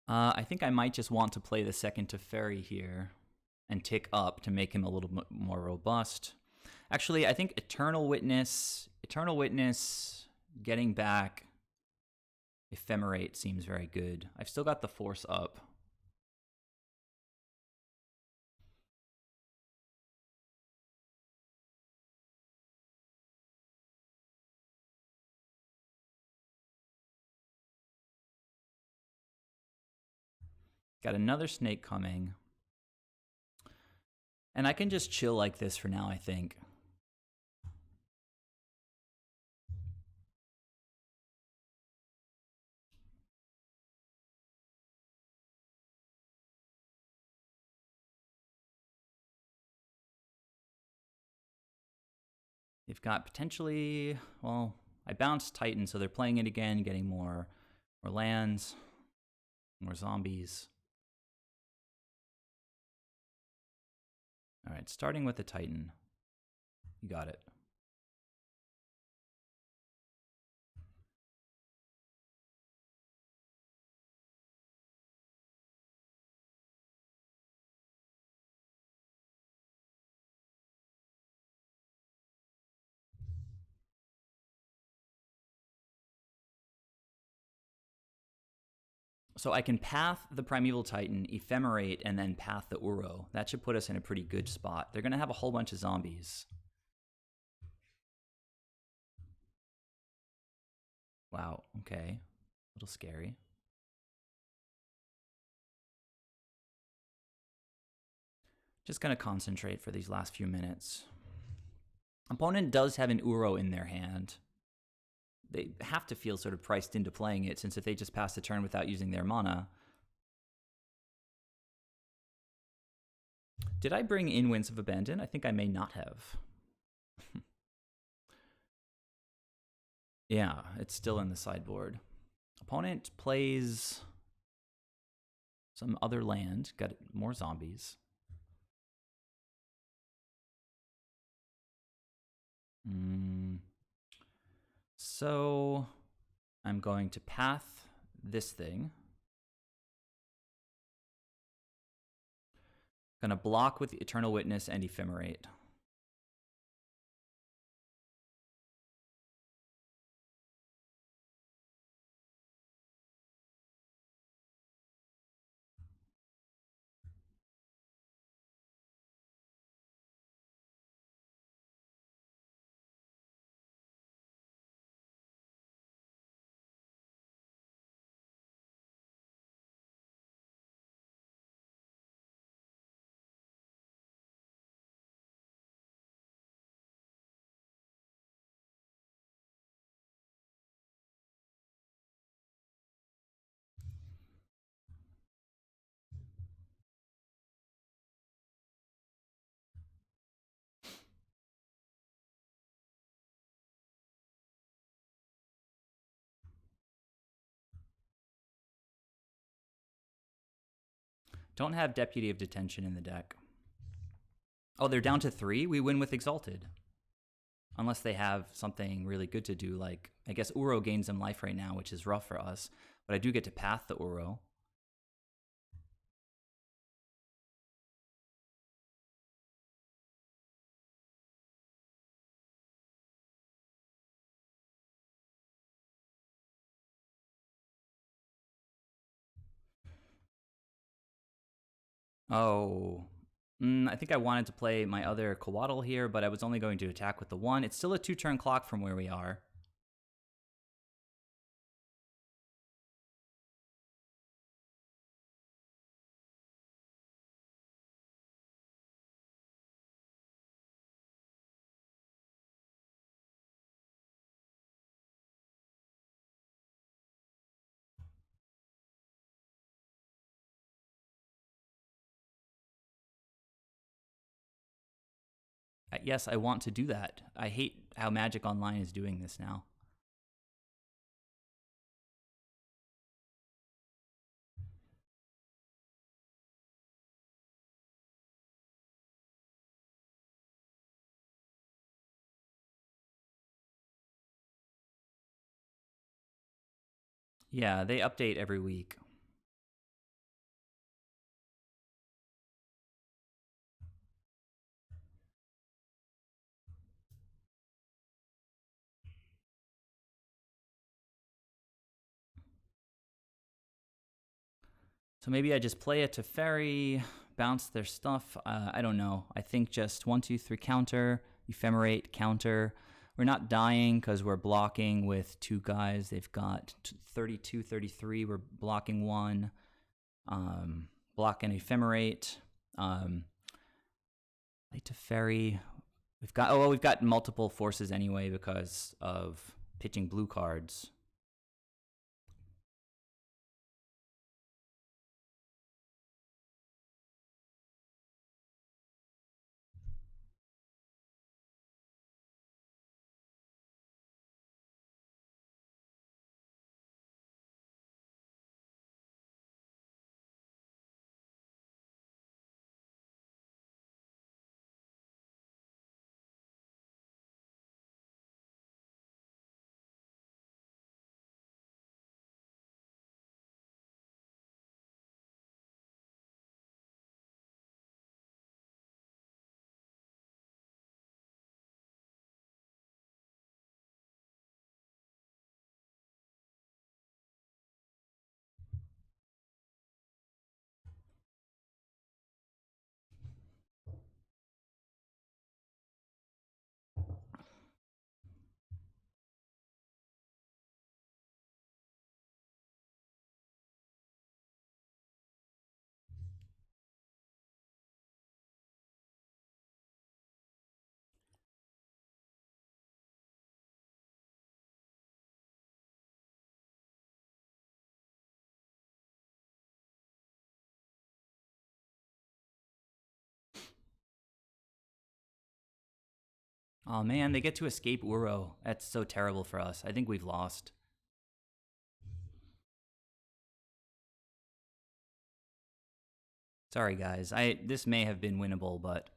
I think I might just want to play the second Teferi here and tick up to make him a little bit more robust. Actually, I think Eternal Witness, getting back Ephemerate seems very good. I've still got the Force up. Got another snake coming. And I can just chill like this for now, I think. They've got potentially, well, I bounced Titan, so they're playing it again, getting more lands, more zombies. All right, starting with the Titan. You got it. So I can path the Primeval Titan, Ephemerate, and then path the Uro. That should put us in a pretty good spot. They're going to have a whole bunch of zombies. Wow, okay. A little scary. Just going to concentrate for these last few minutes. Opponent does have an Uro in their hand. They have to feel sort of priced into playing it, since if they just pass the turn without using their mana. Did I bring in Winds of Abandon? I think I may not have. Yeah, it's still in the sideboard. Opponent plays some other land, got more zombies. So I'm going to path this thing. Gonna block with Eternal Witness and Ephemerate. Don't have Deputy of Detention in the deck. Oh, they're down to 3? We win with Exalted. Unless they have something really good to do, like, I guess Uro gains them life right now, which is rough for us. But I do get to path the Uro. Oh, I think I wanted to play my other Coatl here, but I was only going to attack with the 1. It's still a 2-turn clock from where we are. Yes, I want to do that. I hate how Magic Online is doing this now. Yeah, they update every week. So maybe I just play a Teferi, bounce their stuff. I don't know. I think just 1, 2, 3 counter, Ephemerate, counter. We're not dying because we're blocking with 2 guys. They've got 32, 33. We're blocking 1. Block and Ephemerate. Play Teferi. We've got multiple forces anyway because of pitching blue cards. Oh man, they get to escape Uro. That's so terrible for us. I think we've lost. Sorry guys. This may have been winnable, but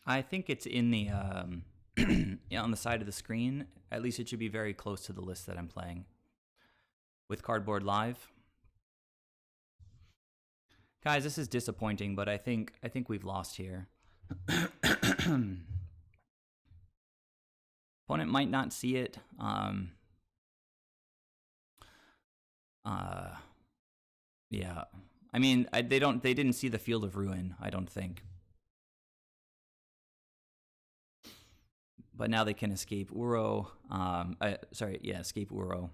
I think it's in the on the side of the screen. At least it should be very close to the list that I'm playing. With Cardboard Live. Guys, this is disappointing, but I think we've lost here. Opponent might not see it. Yeah. I mean, they didn't see the Field of Ruin, I don't think. But now they can escape Uro. Escape Uro.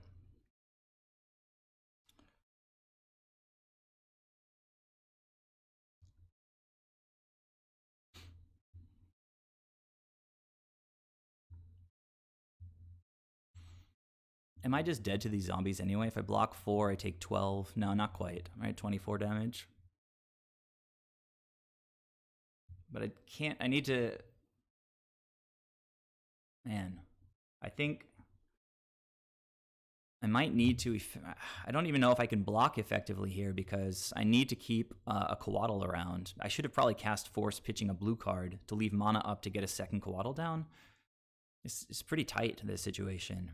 Am I just dead to these zombies anyway? If I block 4, I take 12. No, not quite. All right, 24 damage. But I can't. I need to. Man, I think I might need to. I don't even know if I can block effectively here because I need to keep a Coatl around. I should have probably cast Force pitching a blue card to leave mana up to get a second Coatl down. It's pretty tight, this situation.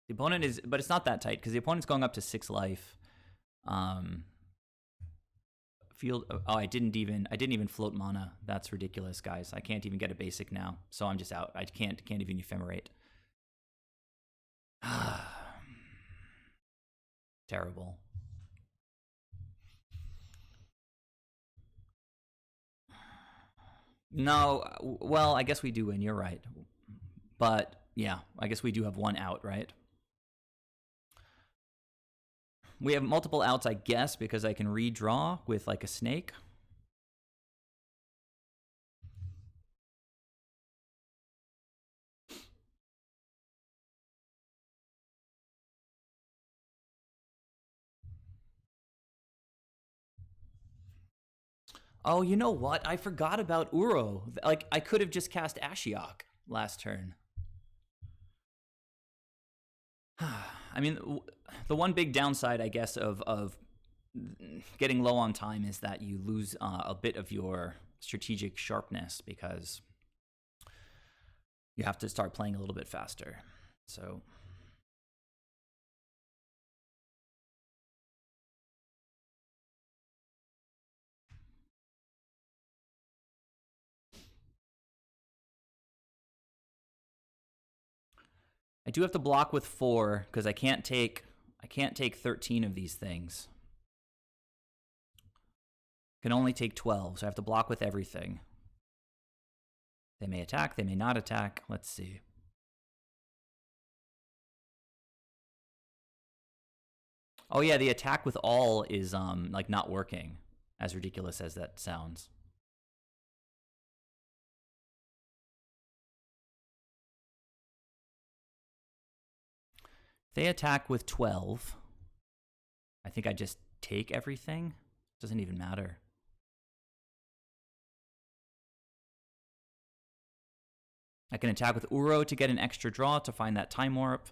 The opponent is, but it's not that tight because the opponent's going up to 6 life. Field. Oh, I didn't even float mana. That's ridiculous, guys. I can't even get a basic now, so I'm just out. I can't even ephemerate. Terrible. No, well, I guess we do win. You're right. But yeah, I guess we do have one out, right? We have multiple outs, I guess, because I can redraw with like a snake. Oh, you know what? I forgot about Uro. Like, I could have just cast Ashiok last turn. I mean, the one big downside, I guess, of getting low on time is that you lose a bit of your strategic sharpness because you have to start playing a little bit faster. So I do have to block with 4 because I can't take 13 of these things. I can only take 12, so I have to block with everything. They may attack, they may not attack. Let's see. Oh yeah, the attack with all is like not working, as ridiculous as that sounds. They attack with 12. I think I just take everything. Doesn't even matter. I can attack with Uro to get an extra draw to find that time warp.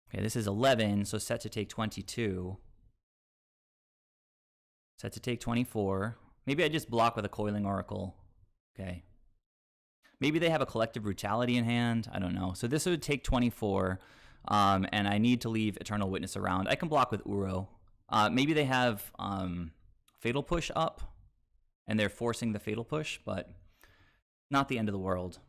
Okay, this is 11, so set to take 22. Set to take 24. Maybe I just block with a Coiling Oracle. Okay. Maybe they have a Collective Brutality in hand. I don't know. So this would take 24, and I need to leave Eternal Witness around. I can block with Uro. Maybe they have Fatal Push up, and they're forcing the Fatal Push, but not the end of the world.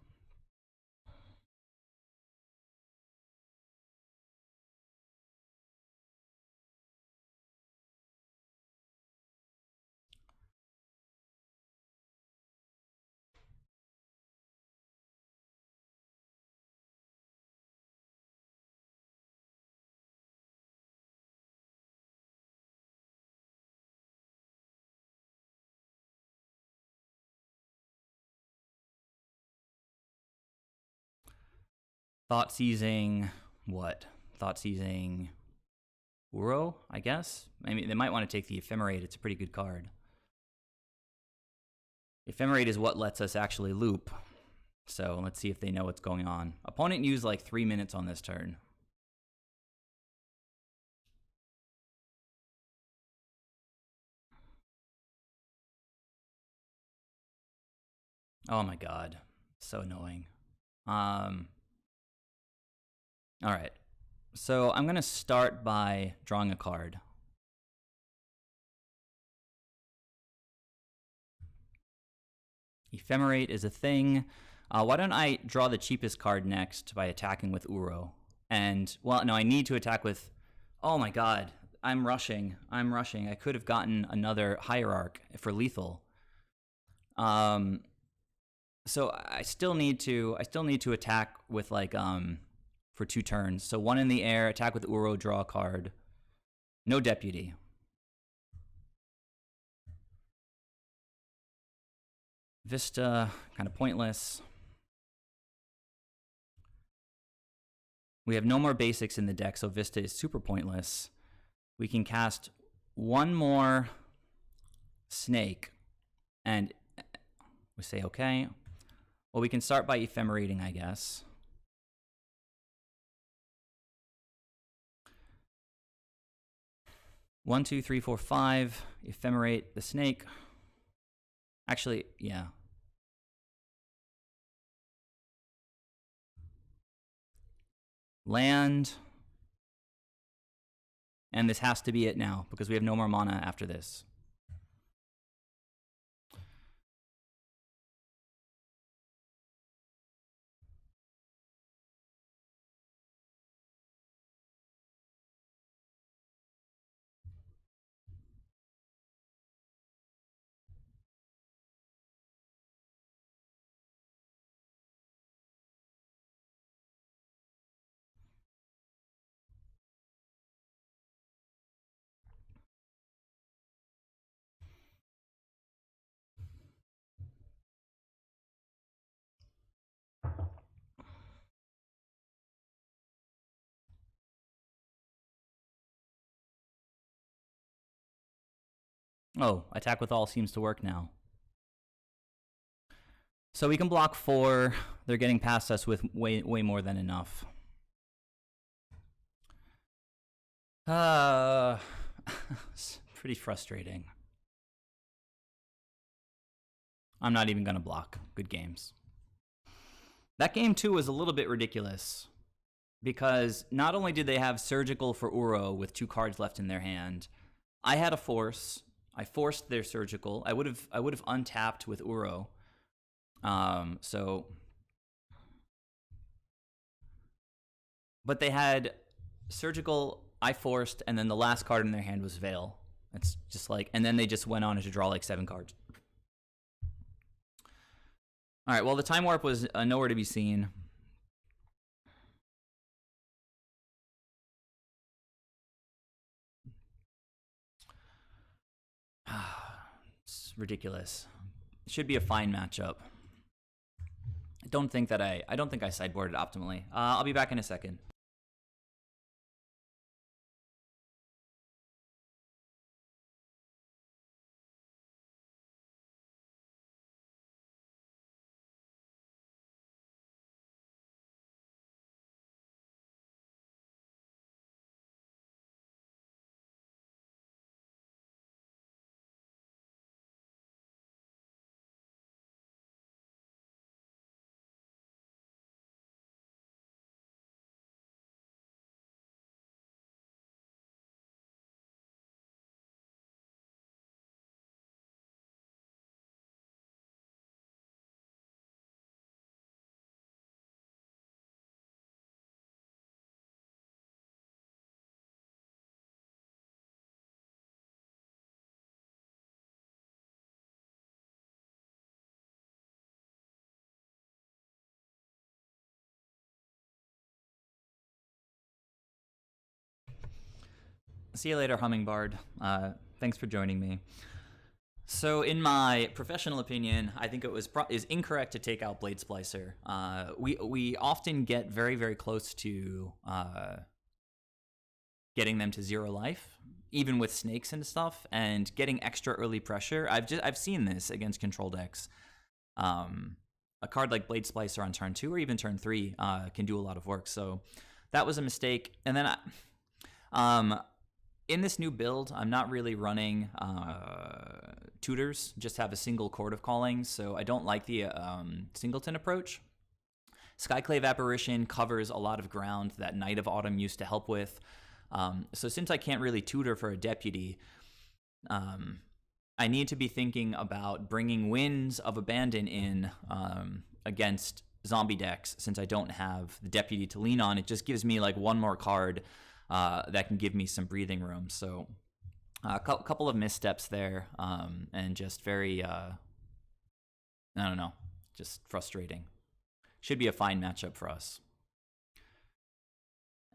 Thought Seizing, what? Thought Seizing Uro, I guess? I mean, they might want to take the Ephemerate. It's a pretty good card. Ephemerate is what lets us actually loop. So let's see if they know what's going on. Opponent used like 3 minutes on this turn. Oh my god. So annoying. Alright. So I'm going to start by drawing a card. Ephemerate is a thing. Why don't I draw the cheapest card next by attacking with Uro? And, well, no, I need to attack with... Oh my god. I'm rushing. I could have gotten another Hierarch for lethal. So I still need to attack with like for 2 turns. So 1 in the air, attack with Uro, draw a card. No Deputy. Vista, kind of pointless. We have no more basics in the deck, so Vista is super pointless. We can cast one more snake, and we say okay. Well, we can start by ephemerating, I guess. One, two, three, four, five. Ephemerate the snake. Actually, yeah. Land. And this has to be it now, because we have no more mana after this. Oh, attack with all seems to work now. So we can block 4. They're getting past us with way more than enough. It's pretty frustrating. I'm not even going to block. Good games. That game, too, was a little bit ridiculous, because not only did they have Surgical for Uro with 2 cards left in their hand, I had a Force. I forced their Surgical. I would have untapped with Uro. But they had Surgical, I forced, and then the last card in their hand was Veil. It's just like, and then they just went on to draw like 7 cards. All right, well, the Time Warp was nowhere to be seen. It's ridiculous. It should be a fine matchup. I don't think I sideboarded optimally. I'll be back in a second. See you later, Hummingbird. Thanks for joining me. So, in my professional opinion, I think it is incorrect to take out Blade Splicer. We often get very, very close to getting them to 0 life, even with snakes and stuff, and getting extra early pressure. I've seen this against control decks. A card like Blade Splicer on turn 2 or even turn 3 can do a lot of work. So that was a mistake. And then in this new build, I'm not really running tutors, just have a single Chord of Calling, so I don't like the singleton approach. Skyclave Apparition covers a lot of ground that Night of Autumn used to help with. So since I can't really tutor for a deputy, I need to be thinking about bringing Winds of Abandon in against zombie decks. Since I don't have the deputy to lean on, it just gives me like one more card that can give me some breathing room. So a couple of missteps there, and just very, I don't know, just frustrating. Should be a fine matchup for us.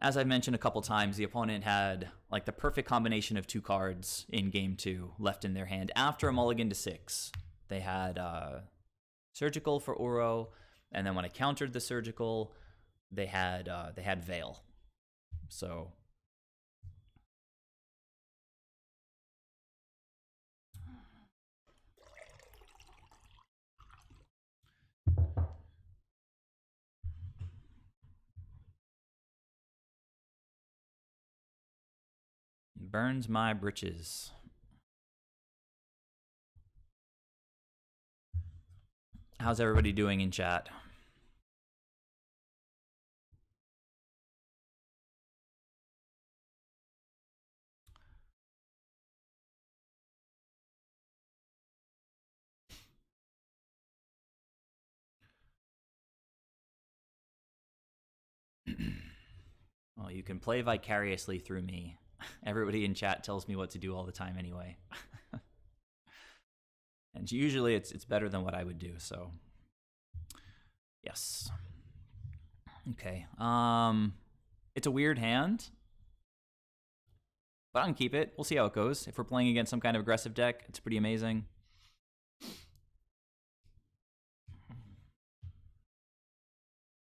As I've mentioned a couple times, the opponent had like the perfect combination of 2 cards in game 2 left in their hand after a mulligan to 6. They had Surgical for Uro, and then when I countered the Surgical, they had Veil. So burns my britches. How's everybody doing in chat? Well, you can play vicariously through me. Everybody in chat tells me what to do all the time anyway. And usually it's better than what I would do, so yes. Okay. It's a weird hand, but I can keep it. We'll see how it goes. If we're playing against some kind of aggressive deck, it's pretty amazing.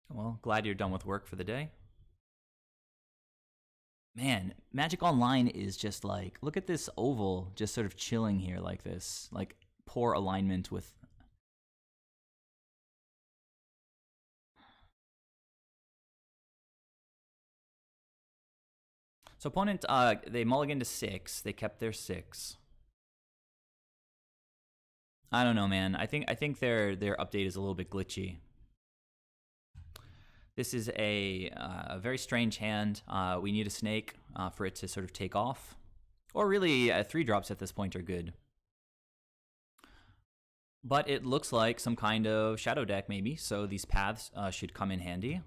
Well, glad you're done with work for the day. Man, Magic Online is just like, look at this oval just sort of chilling here like this. Like, poor alignment with... So opponent, they mulliganed to 6. They kept their 6. I don't know, man. I think their update is a little bit glitchy. This is a very strange hand. We need a snake for it to sort of take off. Or really, 3-drops at this point are good. But it looks like some kind of shadow deck, maybe. So these paths should come in handy.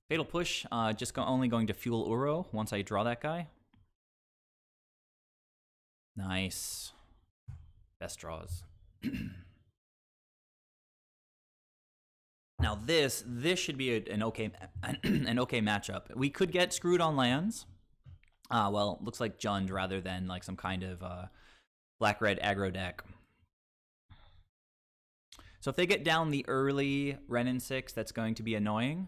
Fatal Push, only going to fuel Uro once I draw that guy. Nice. Best draws. Now this should be an okay matchup. We could get screwed on lands. Well, looks like Jund rather than like some kind of black-red aggro deck. So if they get down the early Renin 6, that's going to be annoying.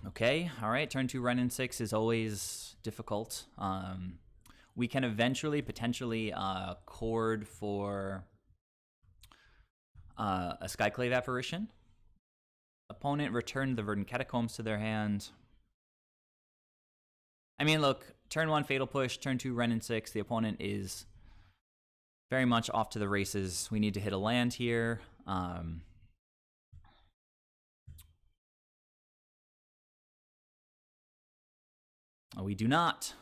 Okay, all right. Turn 2 Renin 6 is always difficult. We can eventually potentially chord for a Skyclave Apparition. Opponent returned the Verdant Catacombs to their hand. I mean, look, turn 1 Fatal Push, turn 2 Renin 6. The opponent is very much off to the races. We need to hit a land here. We do not.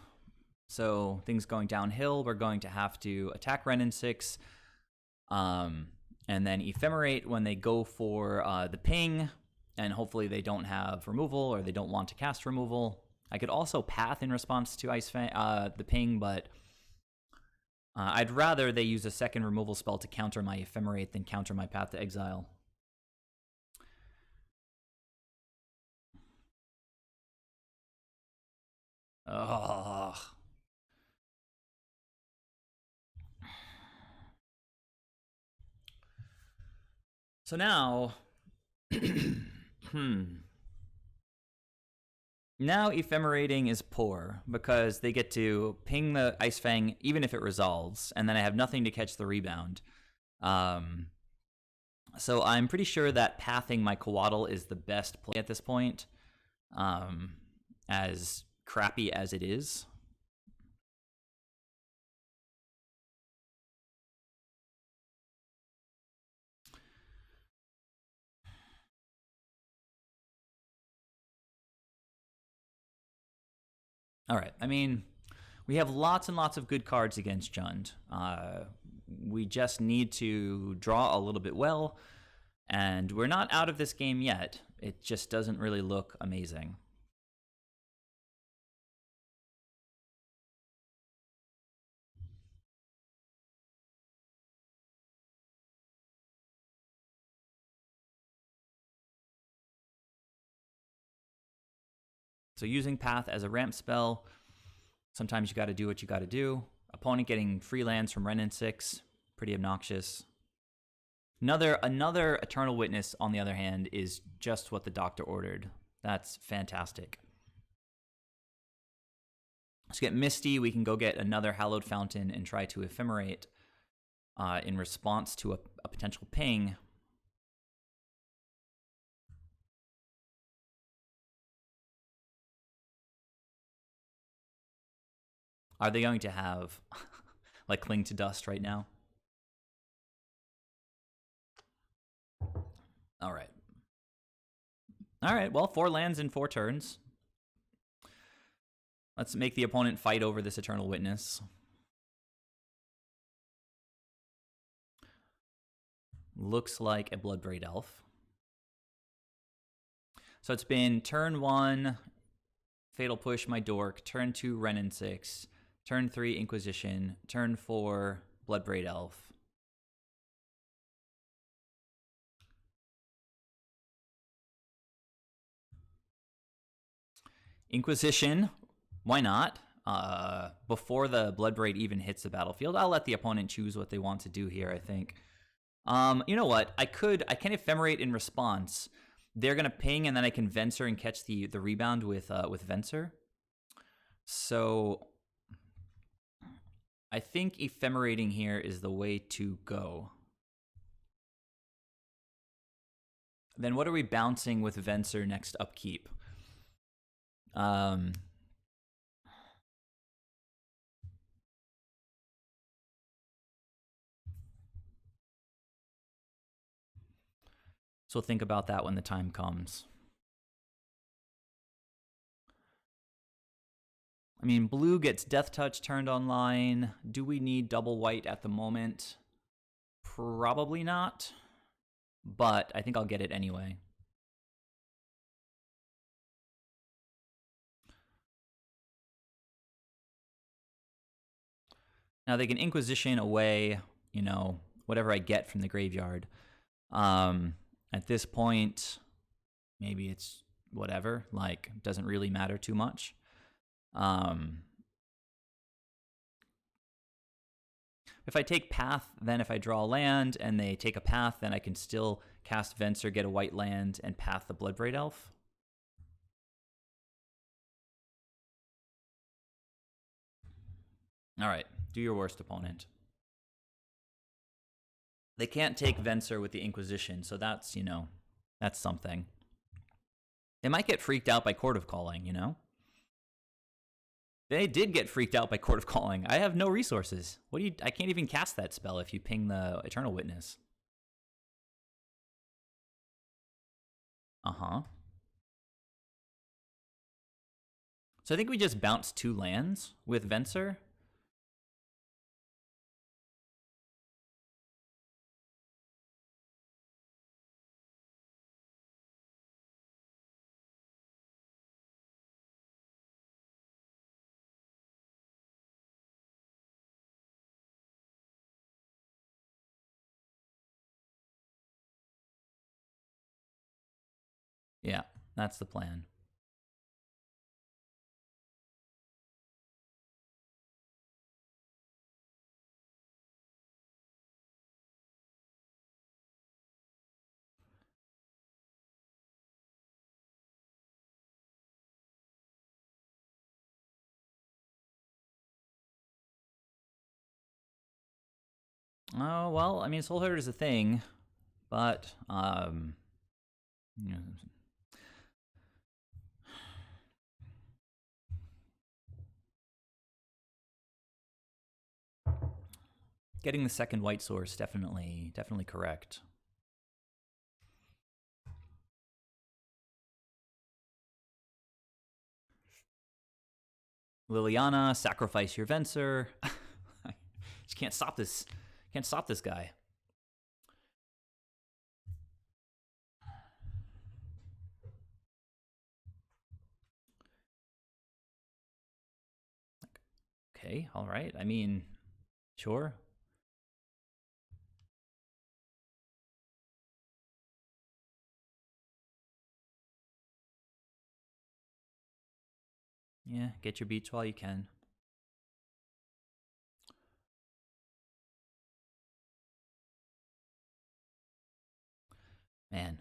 So things going downhill. We're going to have to attack Renin 6. And then Ephemerate when they go for the ping. And hopefully they don't have removal or they don't want to cast removal. I could also Path in response to the ping, but I'd rather they use a second removal spell to counter my Ephemerate than counter my Path to Exile. Ugh. So now, now Ephemerating is poor because they get to ping the Ice Fang even if it resolves, and then I have nothing to catch the rebound. So I'm pretty sure that pathing my Coatl is the best play at this point, as crappy as it is. All right, I mean, we have lots and lots of good cards against Jund. We just need to draw a little bit well, and we're not out of this game yet. It just doesn't really look amazing. So using Path as a ramp spell, sometimes you got to do what you got to do. Opponent getting free lands from Renin 6, pretty obnoxious. Another Eternal Witness, on the other hand, is just what the doctor ordered. That's fantastic. Let's get Misty. We can go get another Hallowed Fountain and try to ephemerate in response to a potential ping. Are they going to have, like, Cling to Dust right now? All right. All right, well, 4 lands in 4 turns. Let's make the opponent fight over this Eternal Witness. Looks like a Bloodbraid Elf. So it's been turn 1, Fatal Push, my Dork. Turn 2, Wrenn and 6. Turn 3, Inquisition. Turn 4, Bloodbraid Elf. Inquisition, why not? Before the Bloodbraid even hits the battlefield, I'll let the opponent choose what they want to do here, I think. You know what? I can ephemerate in response. They're gonna ping, and then I can Venser and catch the rebound with Venser. So I think ephemerating here is the way to go. Then what are we bouncing with Venser next upkeep? So think about that when the time comes. I mean, blue gets Death Touch turned online. Do we need double white at the moment? Probably not, but I think I'll get it anyway. Now they can Inquisition away, you know, whatever I get from the graveyard. At this point, maybe it's whatever, like, doesn't really matter too much. If I take Path, then if I draw a land and they take a Path, then I can still cast Venser, get a white land, and Path the Bloodbraid Elf. All right, do your worst, opponent. They can't take Venser with the Inquisition, so that's, you know, that's something. They might get freaked out by Court of Calling, you know? They did get freaked out by Court of Calling. I have no resources. I can't even cast that spell if you ping the Eternal Witness. Uh-huh. So I think we just bounce 2 lands with Venser. Yeah, that's the plan. Oh, well, I mean, Soulherder is a thing, but, you know, getting the second white source, definitely correct. Liliana, sacrifice your Venser. Just can't stop this. Can't stop this guy. Okay, all right. I mean, sure. Yeah, get your beats while you can. Man.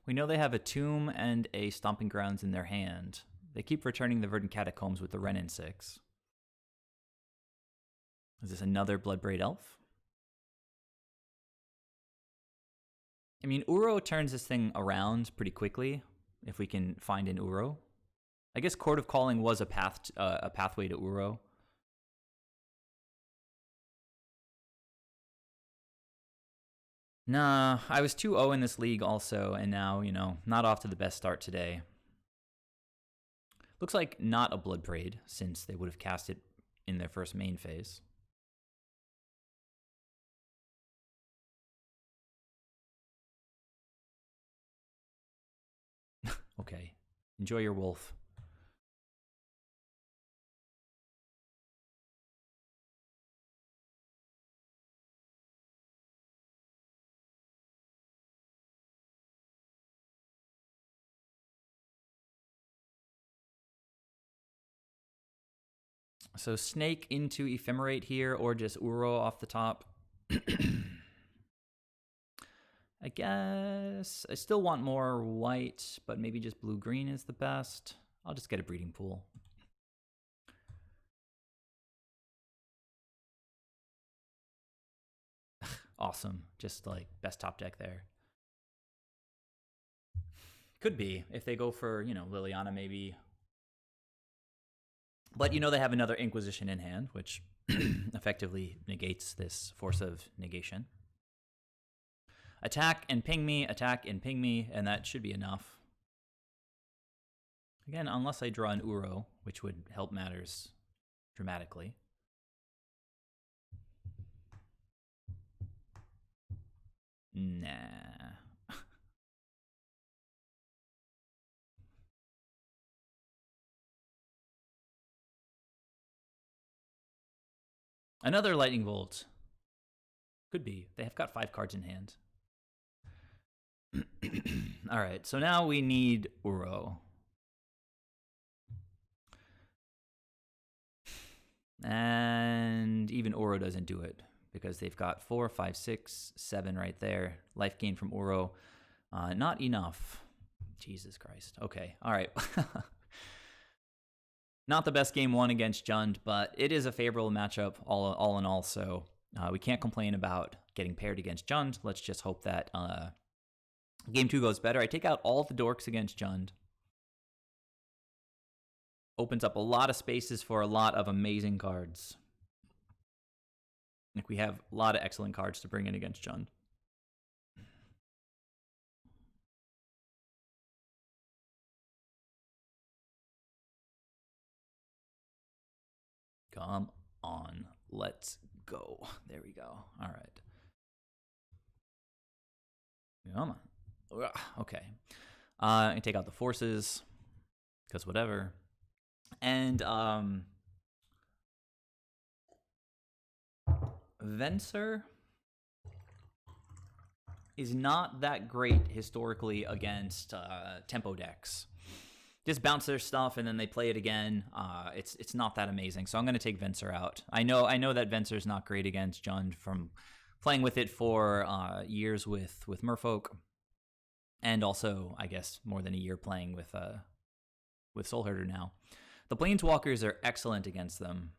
We know they have a tomb and a stomping grounds in their hand. They keep returning the verdant catacombs with the Renin 6. Is this another Bloodbraid Elf? I mean, Uro turns this thing around pretty quickly if we can find an Uro. I guess Court of Calling was a pathway to Uro. Nah, I was 2-0 in this league also, and now, not off to the best start today. Looks like not a Bloodbraid, since they would have cast it in their first main phase. Okay, enjoy your wolf. So Snake into Ephemerate here, or just Uro off the top. I guess I still want more white, but maybe just blue-green is the best. I'll just get a breeding pool. Awesome. Just like best top deck there. Could be if they go for, Liliana maybe. But they have another Inquisition in hand, which effectively negates this Force of Negation. Attack and ping me, and that should be enough. Again, unless I draw an Uro, which would help matters dramatically. Nah. Another Lightning Bolt. Could be. They have got 5 cards in hand. All right, so now we need Uro. And even Uro doesn't do it because they've got 4, 5, 6, 7 right there. Life gain from Uro. Not enough. Jesus Christ. Okay, all right. Not the best game one against Jund, but it is a favorable matchup all in all, so we can't complain about getting paired against Jund. Let's just hope that game 2 goes better. I take out all the dorks against Jund. Opens up a lot of spaces for a lot of amazing cards. Like we have a lot of excellent cards to bring in against Jund. Come on, let's go. There we go. All right. Come on. Okay. I take out the forces because whatever. And Venser is not that great historically against tempo decks. Just bounce their stuff and then they play it again. It's not that amazing. So I'm going to take Venser out. I know that Venser's not great against Jund from playing with it for years with Merfolk, and also I guess more than a year playing with Soulherder now. The Planeswalkers are excellent against them.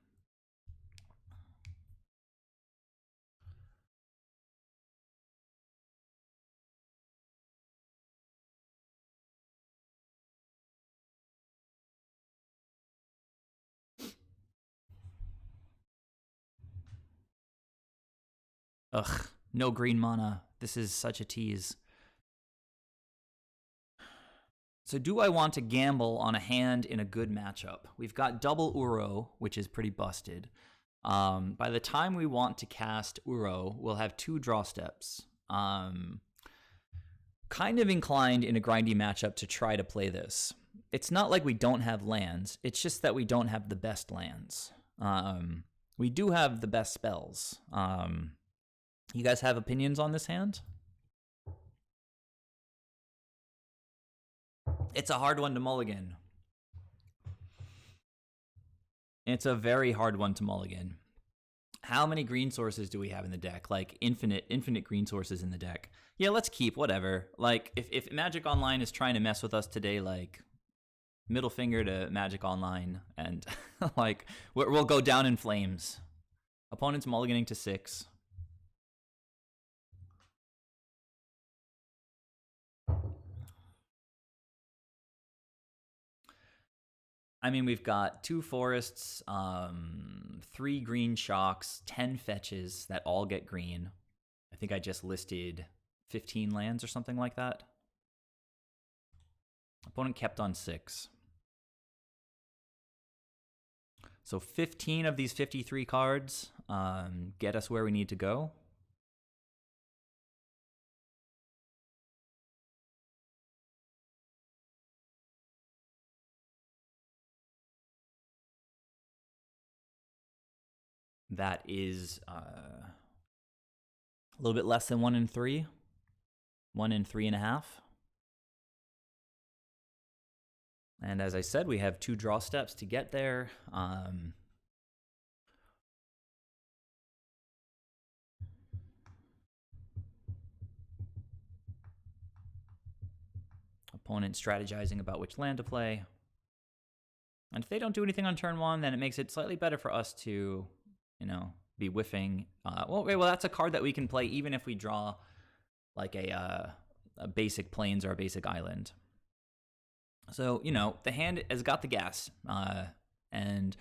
Ugh, no green mana. This is such a tease. So do I want to gamble on a hand in a good matchup? We've got double Uro, which is pretty busted. By the time we want to cast Uro, we'll have 2 draw steps. Kind of inclined in a grindy matchup to try to play this. It's not like we don't have lands. It's just that we don't have the best lands. We do have the best spells. You guys have opinions on this hand? It's a hard one to mulligan. It's a very hard one to mulligan. How many green sources do we have in the deck? Like infinite green sources in the deck. Yeah, let's keep whatever. Like if Magic Online is trying to mess with us today, like middle finger to Magic Online, and like we'll go down in flames. Opponent's mulliganing to 6. I mean, we've got 2 forests, 3 green shocks, 10 fetches that all get green. I think I just listed 15 lands or something like that. Opponent kept on 6. So 15 of these 53 cards get us where we need to go. That is a little bit less than 1 in 3. 1 in 3.5. And as I said, we have 2 draw steps to get there. Opponent strategizing about which land to play. And if they don't do anything on turn 1, then it makes it slightly better for us to, be whiffing. Well, that's a card that we can play even if we draw like a basic plains or a basic island. So, the hand has got the gas, and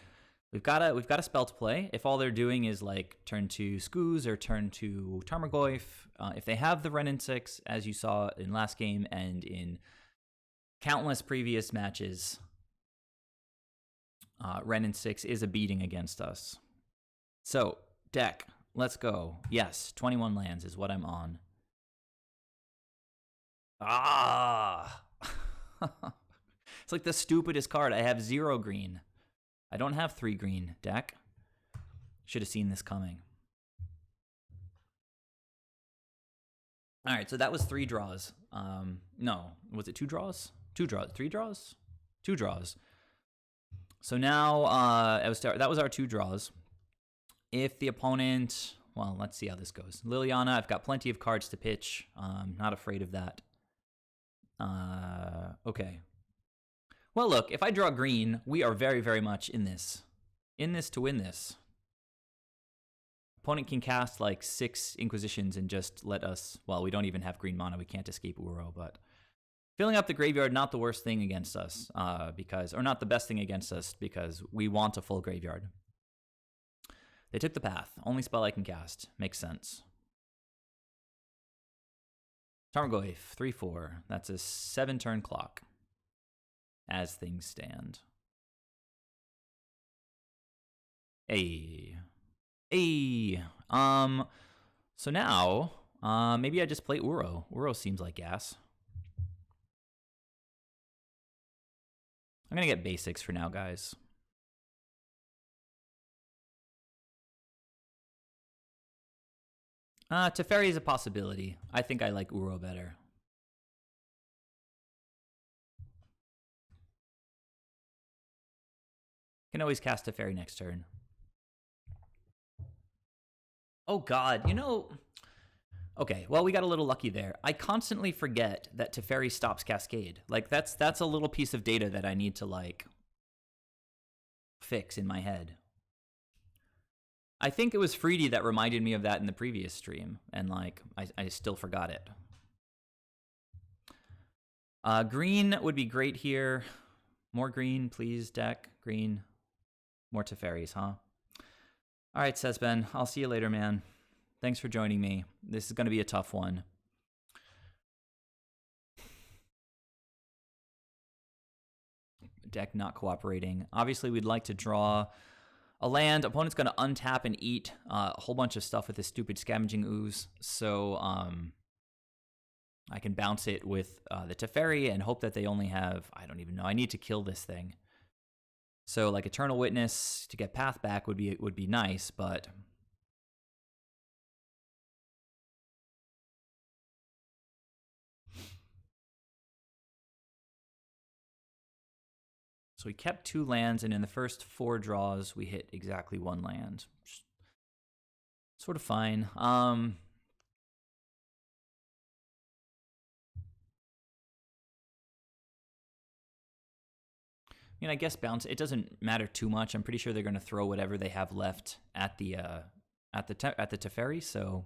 we've got a spell to play. If all they're doing is like turn to Skoos or turn to Tarmogoyf, if they have the Renin 6, as you saw in last game and in countless previous matches, Renin 6 is a beating against us. So, deck, let's go. Yes, 21 lands is what I'm on. Ah! It's like the stupidest card. I have 0 green. I don't have 3 green, deck. Should have seen this coming. All right, so that was 3 draws. No, was it 2 draws? 2 draws. 3 draws? 2 draws. So now that was our 2 draws. If the opponent, well, let's see how this goes. Liliana, I've got plenty of cards to pitch. Not afraid of that. Okay. Well, look, if I draw green, we are very, very much in this. In this to win this. Opponent can cast like 6 Inquisitions and just let us, well, we don't even have green mana. We can't escape Uro, but filling up the graveyard, not the worst thing against us, or not the best thing against us, because we want a full graveyard. They took the path. Only spell I can cast. Makes sense. Tarmogoyf, 3/4. That's a 7-turn clock. As things stand. Hey. So now, maybe I just play Uro. Uro seems like gas. I'm gonna get basics for now, guys. Teferi is a possibility. I think I like Uro better. Can always cast Teferi next turn. Oh god, Okay, well, we got a little lucky there. I constantly forget that Teferi stops Cascade. Like, that's a little piece of data that I need to, like, fix in my head. I think it was Freedy that reminded me of that in the previous stream, and, like, I still forgot it. Green would be great here. More green, please, deck. Green. More Teferis, huh? All right, says Ben. I'll see you later, man. Thanks for joining me. This is going to be a tough one. Deck not cooperating. Obviously, we'd like to draw a land. Opponent's going to untap and eat a whole bunch of stuff with this stupid Scavenging Ooze. So I can bounce it with the Teferi and hope that they only have, I don't even know. I need to kill this thing. So like Eternal Witness to get path back would be nice, but So we kept 2 lands, and in the first 4 draws, we hit exactly 1 land. Sort of fine. I mean, I guess bounce. It doesn't matter too much. I'm pretty sure they're going to throw whatever they have left at the Teferi. So,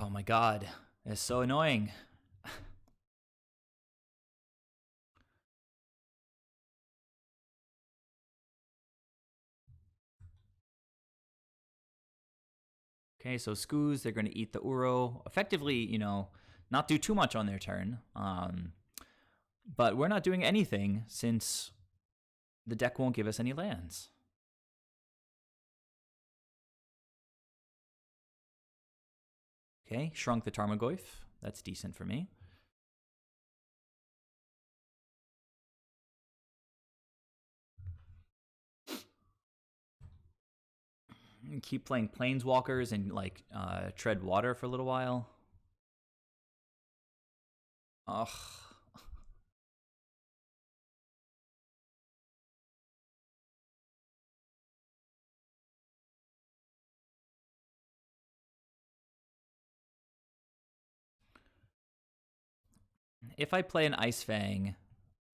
oh my god, it's so annoying. Okay, so Skoos, they're going to eat the Uro. Effectively, not do too much on their turn. But we're not doing anything since the deck won't give us any lands. Okay, shrunk the Tarmogoyf. That's decent for me. Keep playing Planeswalkers and tread water for a little while. Ugh. If I play an Ice Fang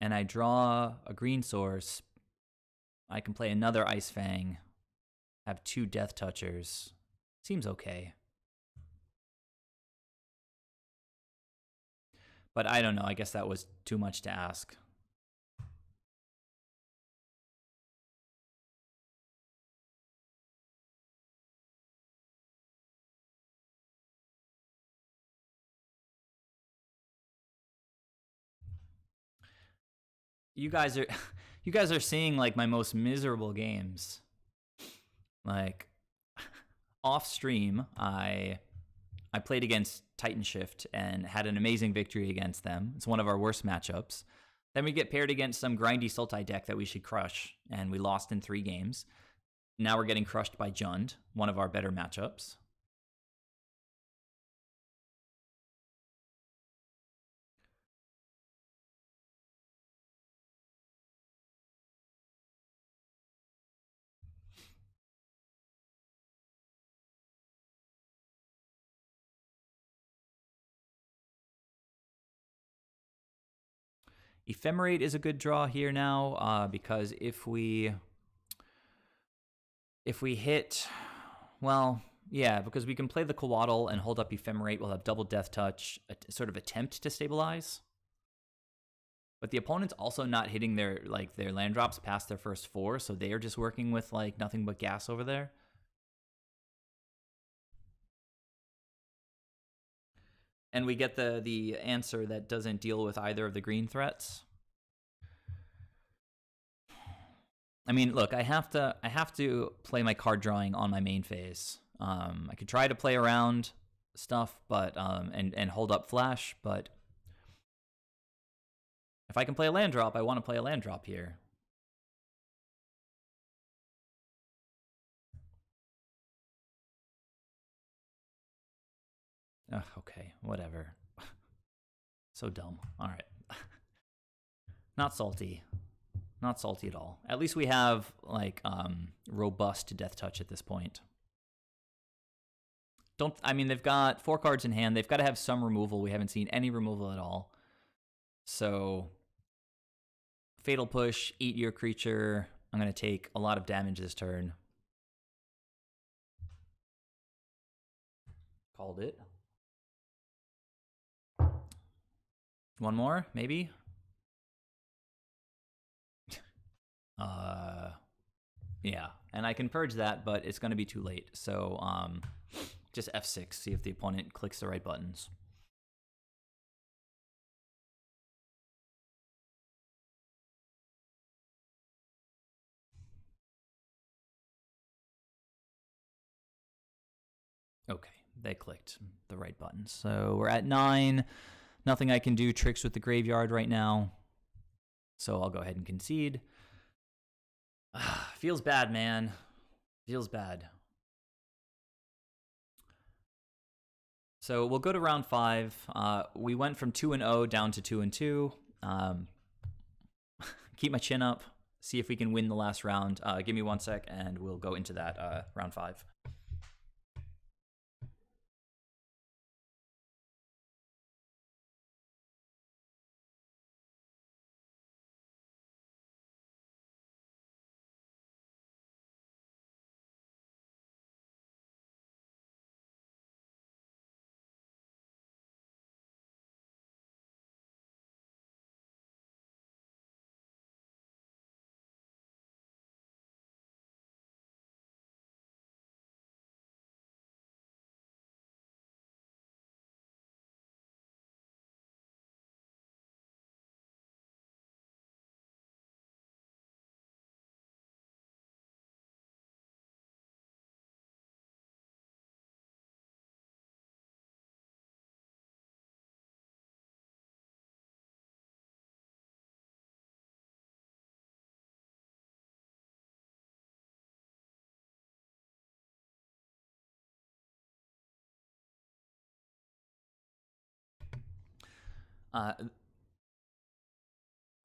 and I draw a green source, I can play another Ice Fang, have 2 Death Touchers. Seems okay. But I don't know. I guess that was too much to ask. You guys are seeing like my most miserable games. Like off stream, I played against Titan Shift and had an amazing victory against them. It's one of our worst matchups. Then we get paired against some grindy Sultai deck that we should crush, and we lost in 3 games. Now we're getting crushed by Jund, one of our better matchups. Ephemerate is a good draw here now because if we hit, well, yeah, because we can play the Coatl and hold up Ephemerate. We'll have double Death Touch, a sort of attempt to stabilize. But the opponent's also not hitting their land drops past their first 4, so they are just working with like nothing but gas over there. And we get the answer that doesn't deal with either of the green threats. I mean, look, I have to play my card drawing on my main phase. I could try to play around stuff, but and hold up flash, but if I can play a land drop, I want to play a land drop here. Ugh, okay, whatever. So dumb. All right. Not salty. Not salty at all. At least we have like robust Death Touch at this point. They've got 4 cards in hand. They've got to have some removal. We haven't seen any removal at all. So Fatal Push, eat your creature. I'm going to take a lot of damage this turn. Called it. One more, maybe? Yeah, and I can purge that, but it's going to be too late. So just F6, see if the opponent clicks the right buttons. Okay, they clicked the right buttons. So we're at 9. Nothing I can do. Tricks with the graveyard right now. So I'll go ahead and concede. Feels bad, man. Feels bad. So we'll go to round 5. We went from 2-0 down to 2-2. keep my chin up, see if we can win the last round. Give me 1 sec, and we'll go into that round 5.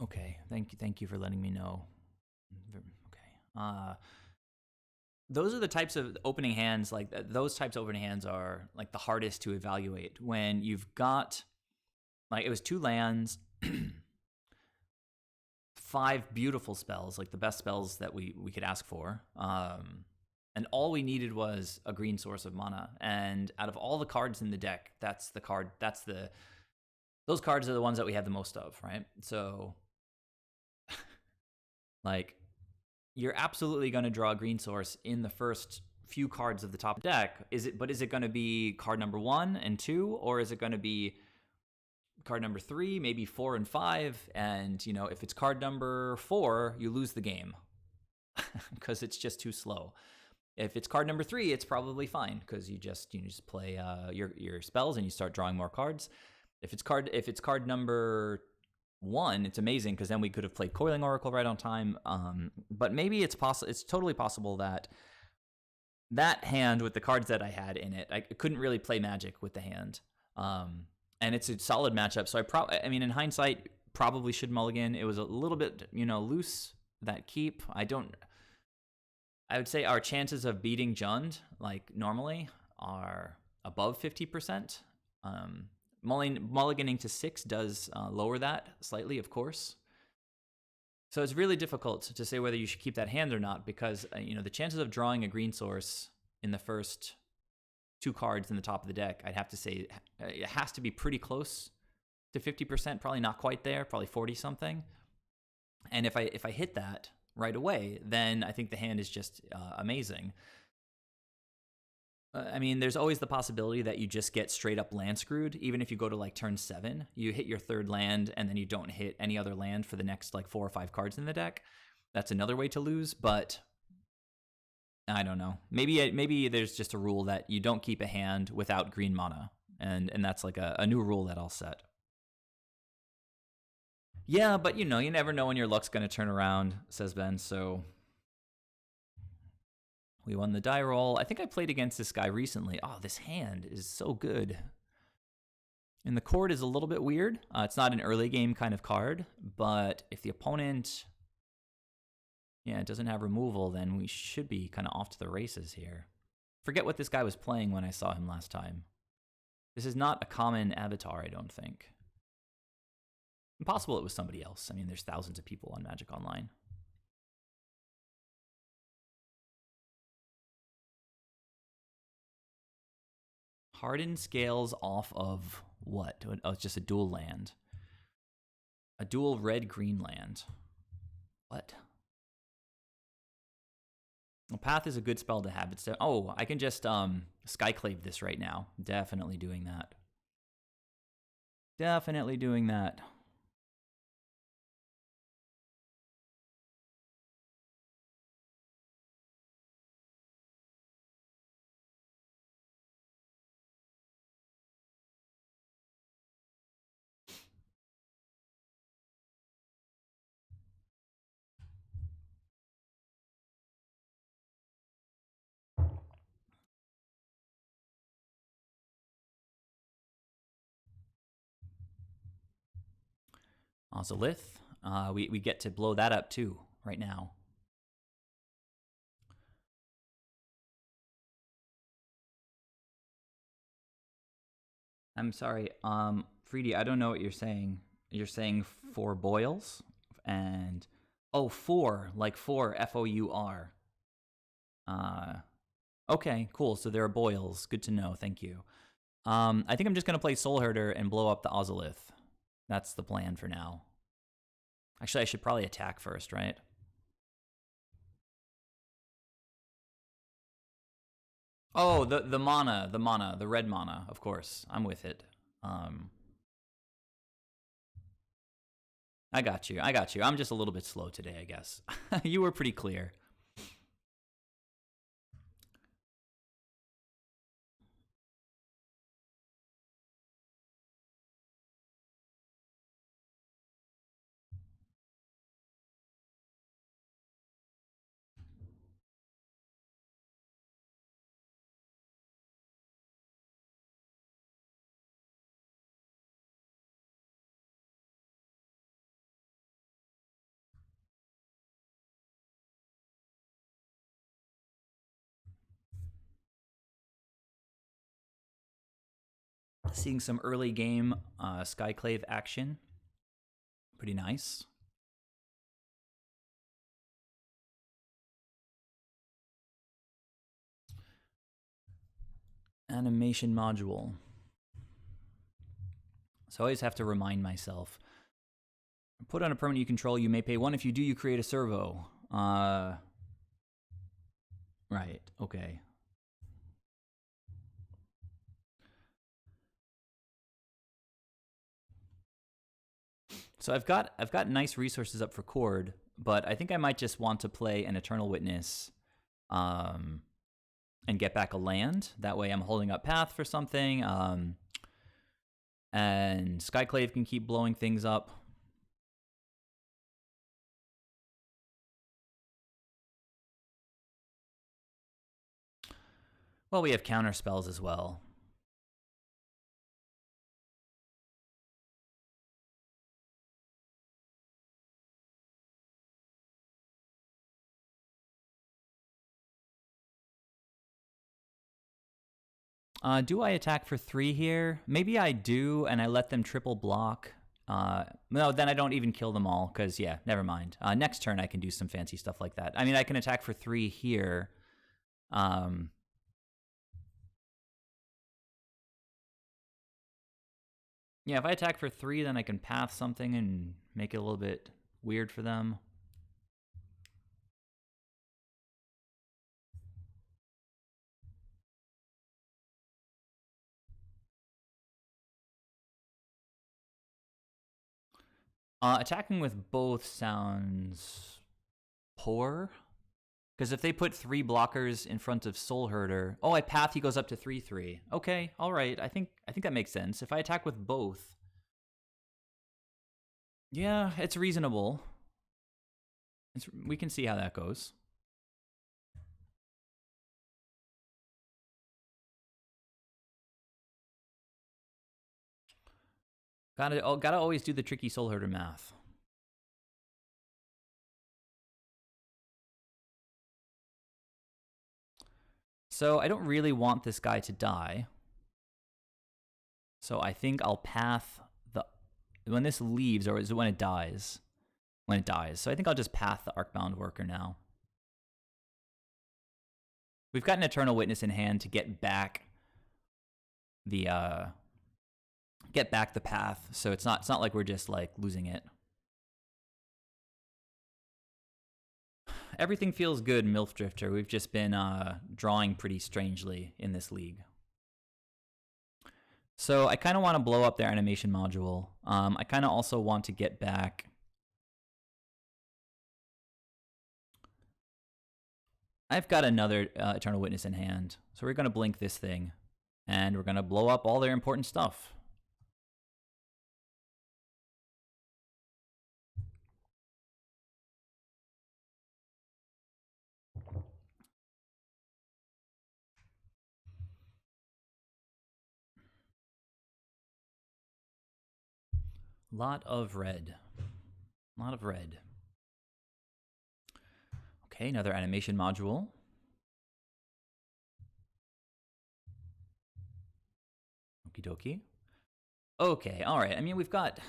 Okay, thank you for letting me know. Okay. Those are the types of opening hands, like those types of opening hands are like the hardest to evaluate when you've got, like, it was 2 lands, 5 beautiful spells, like the best spells that we could ask for. And all we needed was a green source of mana. And out of all the cards in the deck, those cards are the ones that we have the most of, right? So, like, you're absolutely going to draw a green source in the first few cards of the top deck. Is it going to be card number 1 and 2, or is it going to be card number 3, maybe 4 and 5? And, if it's card number 4, you lose the game because it's just too slow. If it's card number 3, it's probably fine because you just play your spells and you start drawing more cards. If it's card number 1, it's amazing because then we could have played Coiling Oracle right on time. But maybe it's totally possible that hand with the cards that I had in it, I couldn't really play Magic with the hand. And it's a solid matchup. So in hindsight, probably should mulligan. It was a little bit, loose, that keep. I would say our chances of beating Jund, like normally, are above 50%. Mulliganing to 6 does lower that slightly, of course. So it's really difficult to say whether you should keep that hand or not because, the chances of drawing a green source in the first 2 cards in the top of the deck, I'd have to say it has to be pretty close to 50%, probably not quite there, probably 40-something. And if I hit that right away, then I think the hand is just amazing. There's always the possibility that you just get straight up land screwed. Even if you go to like turn 7, you hit your 3rd land and then you don't hit any other land for the next like 4 or 5 cards in the deck. That's another way to lose, but I don't know. Maybe there's just a rule that you don't keep a hand without green mana, and that's like a new rule that I'll set. Yeah, but you never know when your luck's going to turn around, says Ben, so we won the die roll. I think I played against this guy recently. Oh, this hand is so good. And the chord is a little bit weird. It's not an early game kind of card, but if the opponent, doesn't have removal, then we should be kind of off to the races here. Forget what this guy was playing when I saw him last time. This is not a common avatar, I don't think. Impossible it was somebody else. There's thousands of people on Magic Online. Harden scales off of what? Oh, it's just a dual land. A dual red-green land. What? Well, Path is a good spell to have. I can just Skyclave this right now. Definitely doing that. Definitely doing that. Ozolith. We get to blow that up too right now. I'm sorry, Freedy, I don't know what you're saying. You're saying 4 boils? And, oh, 4, like 4, F-O-U-R. Okay, cool, so there are boils. Good to know, thank you. I think I'm just going to play Soulherder and blow up the Ozolith. That's the plan for now. Actually, I should probably attack first, right? Oh, the mana, the red mana, of course. I'm with it. I got you. I'm just a little bit slow today, I guess. You were pretty clear. Seeing some early game Skyclave action. Pretty nice. Animation module. So I always have to remind myself. Put on a permanent you control, you may pay 1. If you do, you create a servo. Right, okay. So I've got nice resources up for Chord, but I think I might just want to play an Eternal Witness and get back a land. That way I'm holding up Path for something. And Skyclave can keep blowing things up. Well, we have counter spells as well. Do I attack for 3 here? Maybe I do, and I let them triple block. No, then I don't even kill them all, because, yeah, never mind. Next turn, I can do some fancy stuff like that. I mean, I can attack for 3 here. Yeah, if I attack for 3, then I can path something and make it a little bit weird for them. Attacking with both sounds poor. Because if they put 3 blockers in front of Soulherder, oh, I path, he goes up to 3/3. Okay, all right. I think that makes sense. If I attack with both, yeah, it's reasonable. We can see how that goes. Gotta always do the tricky Soulherder math. So I don't really want this guy to die. So I think I'll path when this leaves, or is it when it dies? When it dies. So I think I'll just path the Arcbound Worker now. We've got an Eternal Witness in hand to get back the path, so it's not like we're just like losing it. Everything feels good, MILF Drifter. We've just been drawing pretty strangely in this league. So I kind of want to blow up their animation module. I kind of also want to get back. I've got another Eternal Witness in hand, so we're going to blink this thing, and we're going to blow up all their important stuff. Lot of red. A lot of red. Okay, another animation module. Okie dokie. Okay, all right. I mean, we've got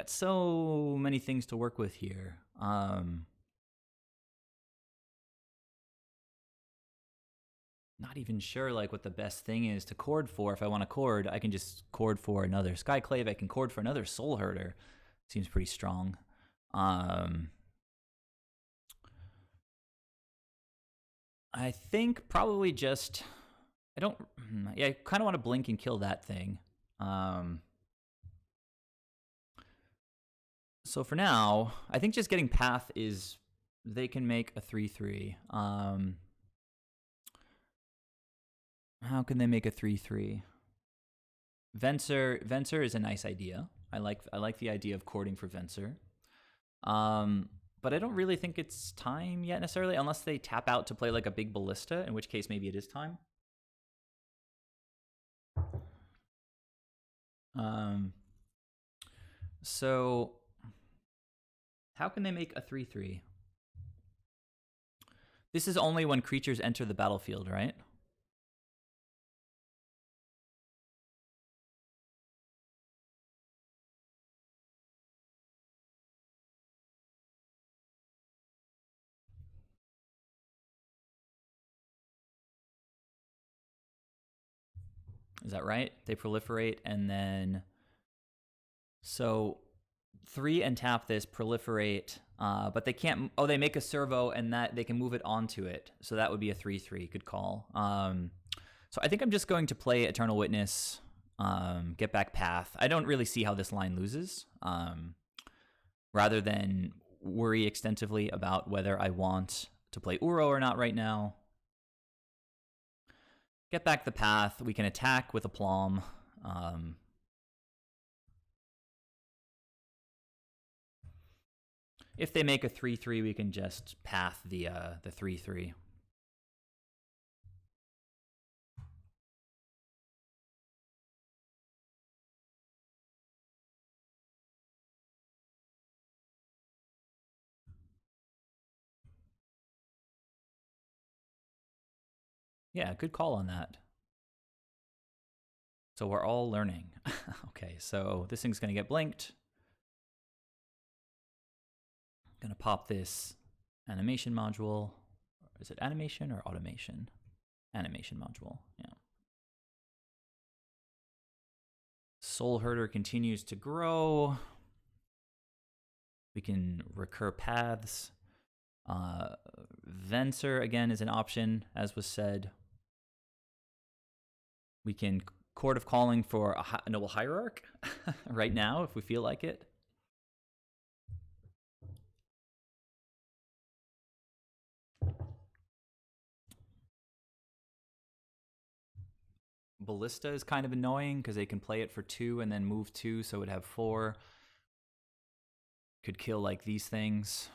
so many things to work with here. Not even sure like what the best thing is to chord for. If I want to chord, I can just chord for another Skyclave. I can chord for another Soulherder. Seems pretty strong. I think probably just I kind of want to blink and kill that thing. So for now, I think just getting Path is they can make a 3/3. How can they make a 3/3? Venser is a nice idea. I like the idea of courting for Venser. But I don't really think it's time yet necessarily, unless they tap out to play like a big ballista, in which case maybe it is time. So how can they make a 3/3? This is only when creatures enter the battlefield, right? Is that right? They proliferate and then so 3 and tap this, proliferate, but they can't. Oh, they make a servo and that they can move it onto it. So that would be a 3/3. Good call. So I think I'm just going to play Eternal Witness, get back Path. I don't really see how this line loses. Rather than worry extensively about whether I want to play Uro or not right now. Get back the Path. We can attack with Aplomb. If they make a 3/3, we can just Path the 3/3. Yeah, good call on that. So we're all learning. Okay, so this thing's going to get blinked. Going to pop this animation module. Is it animation or automation? Animation module, yeah. Soulherder continues to grow. We can recur paths. Venser, again, is an option, as was said. We can Court of Calling for a Noble Hierarch right now, if we feel like it. Ballista is kind of annoying because they can play it for 2 and then move 2, so it would have 4. Could kill like these things.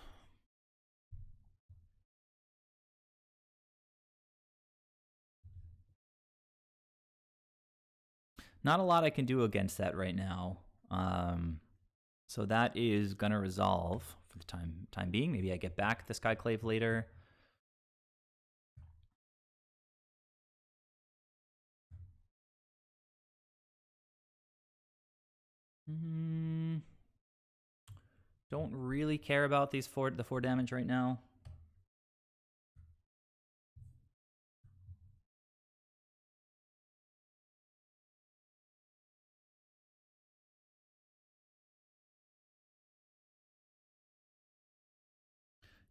Not a lot I can do against that right now. So that is going to resolve for the time being. Maybe I get back the Skyclave later. Don't really care about the 4 damage right now.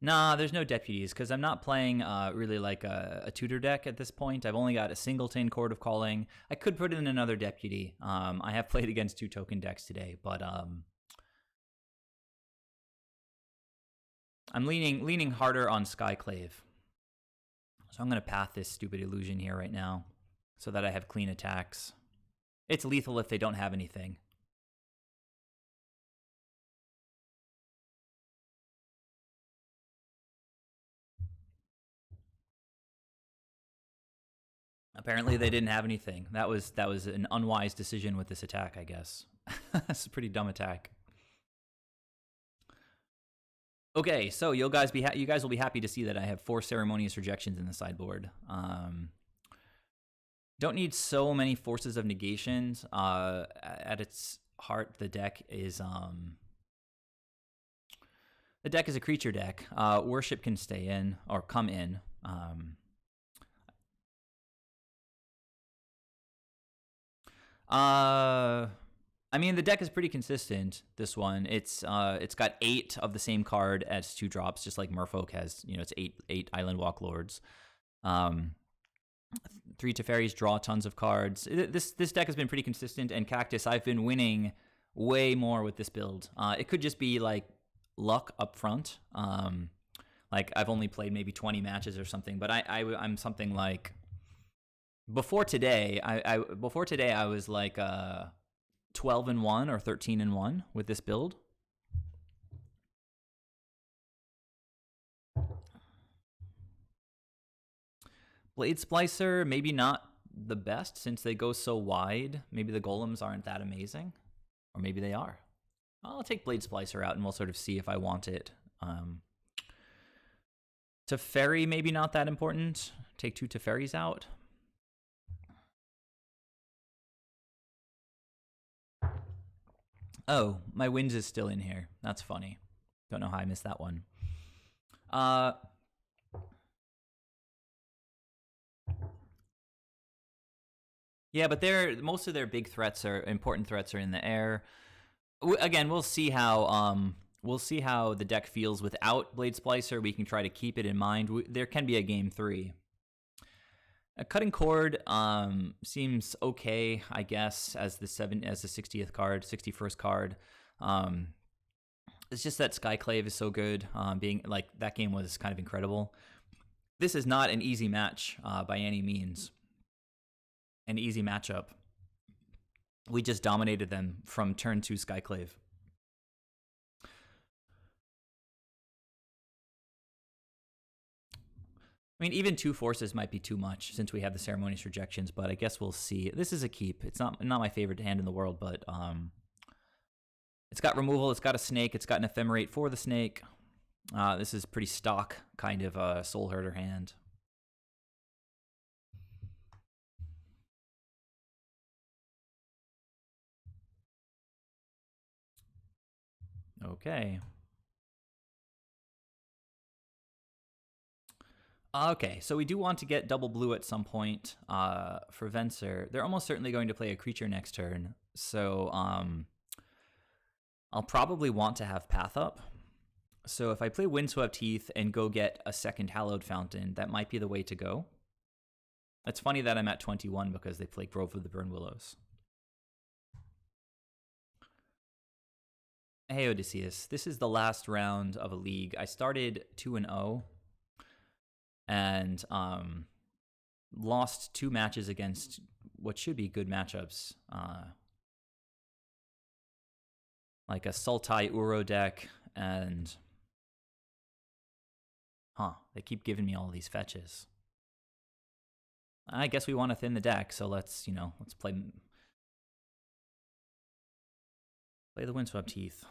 Nah, there's no deputies because I'm not playing really like a tutor deck at this point. I've only got a singleton Court of Calling. I could put in another deputy. I have played against 2 token decks today, but I'm leaning harder on Skyclave. So I'm going to path this stupid illusion here right now so that I have clean attacks. It's lethal if they don't have anything. Apparently they didn't have anything. That was an unwise decision with this attack, I guess. It's a pretty dumb attack. Okay, so you guys will be happy to see that I have 4 ceremonious rejections in the sideboard. Don't need so many forces of negations. At its heart, the deck is a creature deck. Worship can stay in or come in. I mean, the deck is pretty consistent. This one, it's got 8 of the same card as 2 drops, just like Merfolk has. It's 8 Island Walk Lords. 3 Teferis draw tons of cards. This deck has been pretty consistent, and Cactus, I've been winning way more with this build. It could just be like luck up front. Like I've only played maybe 20 matches or something, but I'm something like before today. I was like 12-1 or 13-1 with this build. Blade Splicer, maybe not the best since they go so wide. Maybe the golems aren't that amazing, or maybe they are. I'll take Blade Splicer out and we'll sort of see if I want it. Teferi, maybe not that important. Take 2 Teferis out. Oh, my Winds is still in here. That's funny. Don't know how I missed that one. Yeah, but most of their big threats important threats are in the air. Again, we'll see how the deck feels without Blade Splicer. We can try to keep it in mind. There can be a game 3. A Cutting Cord seems okay, I guess, as the 60th card, 61st card. It's just that Skyclave is so good. Being like that game was kind of incredible. This is not an easy match by any means. An easy matchup. We just dominated them from turn 2 Skyclave. I mean, even 2 forces might be too much since we have the ceremonious rejections, but I guess we'll see. This is a keep. It's not my favorite hand in the world, but it's got removal, it's got a snake, it's got an ephemerate for the snake. This is pretty stock kind of a Soulherder hand. Okay. Okay, so we do want to get double blue at some point for Venser. They're almost certainly going to play a creature next turn, so I'll probably want to have Path up. So if I play Windswept Heath and go get a second Hallowed Fountain, that might be the way to go. It's funny that I'm at 21 because they play Grove of the Burn Willows. Hey Odysseus, this is the last round of a league. I started 2-0 and lost 2 matches against what should be good matchups. Like a Sultai Uro deck and... they keep giving me all these fetches. I guess we want to thin the deck, so let's play the Windswept Heath.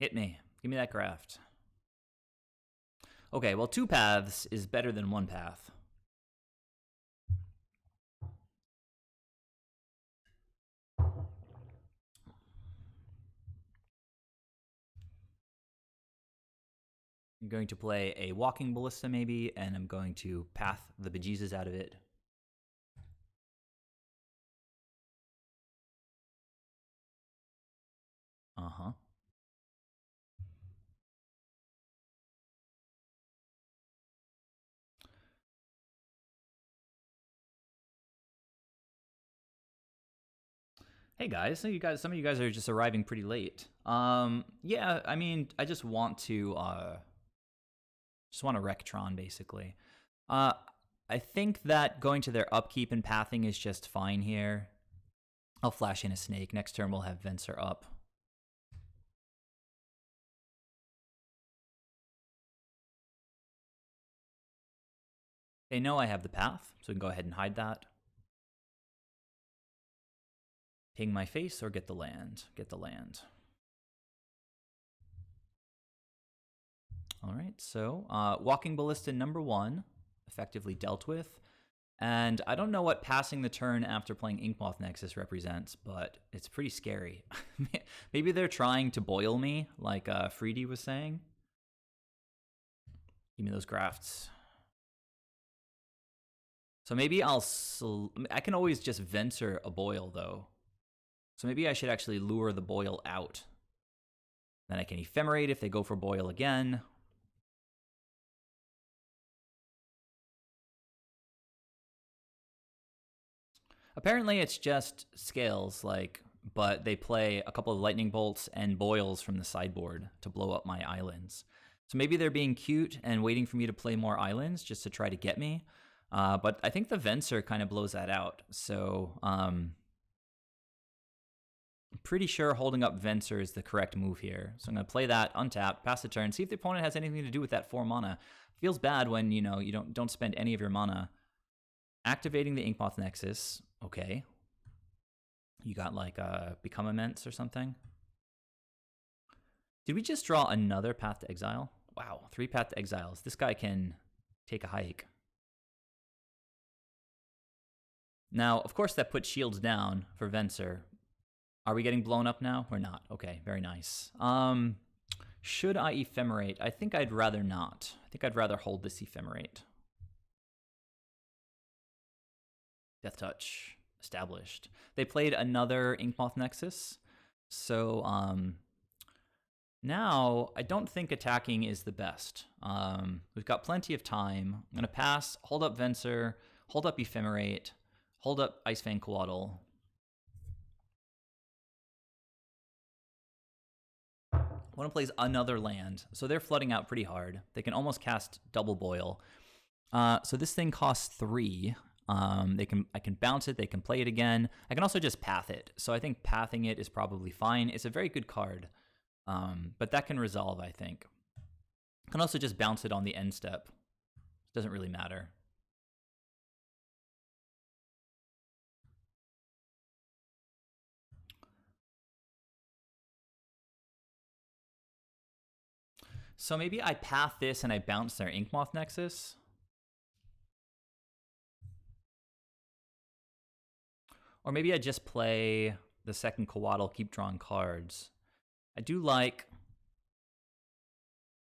Hit me. Give me that graft. Okay, well, 2 paths is better than 1 path. I'm going to play a Walking Ballista maybe, and I'm going to path the bejesus out of it. Uh-huh. Hey guys, some of you guys are just arriving pretty late. Yeah, I mean, I just want to wreck Tron basically. I think that going to their upkeep and pathing is just fine here. I'll flash in a snake. Next turn we'll have Venser up. They know I have the path, so we can go ahead and hide that. Ping my face or get the land? Get the land. All right, so Walking Ballista number 1, effectively dealt with. And I don't know what passing the turn after playing Inkmoth Nexus represents, but it's pretty scary. Maybe they're trying to boil me, like Freedy was saying. Give me those grafts. So maybe I can always just Venser a boil, though. So maybe I should actually lure the boil out. Then I can ephemerate if they go for boil again. Apparently it's just scales, but they play a couple of lightning bolts and boils from the sideboard to blow up my islands. So maybe they're being cute and waiting for me to play more islands just to try to get me. But I think the Venser kind of blows that out. So I'm pretty sure holding up Venser is the correct move here. So I'm going to play that, untap, pass the turn, see if the opponent has anything to do with that 4 mana. Feels bad when, you don't spend any of your mana. Activating the Inkmoth Nexus. Okay. You got Become Immense or something? Did we just draw another Path to Exile? Wow, 3 Path to Exiles. This guy can take a hike. Now, of course, that puts shields down for Venser. Are we getting blown up now? We're not. Okay, very nice. Should I Ephemerate? I think I'd rather not. I think I'd rather hold this Ephemerate. Death Touch. Established. They played another Inkmoth Nexus. So now I don't think attacking is the best. We've got plenty of time. I'm going to pass, hold up Venser, hold up Ephemerate, hold up Icefang Coatl. One plays another land, so they're flooding out pretty hard. They can almost cast double boil. So this thing costs 3. I can bounce it, they can play it again. I can also just path it. So I think pathing it is probably fine. It's a very good card. But that can resolve, I think. I can also just bounce it on the end step. Doesn't really matter. So maybe I path this and I bounce their Inkmoth Nexus. Or maybe I just play the second Coatl, keep drawing cards. I do like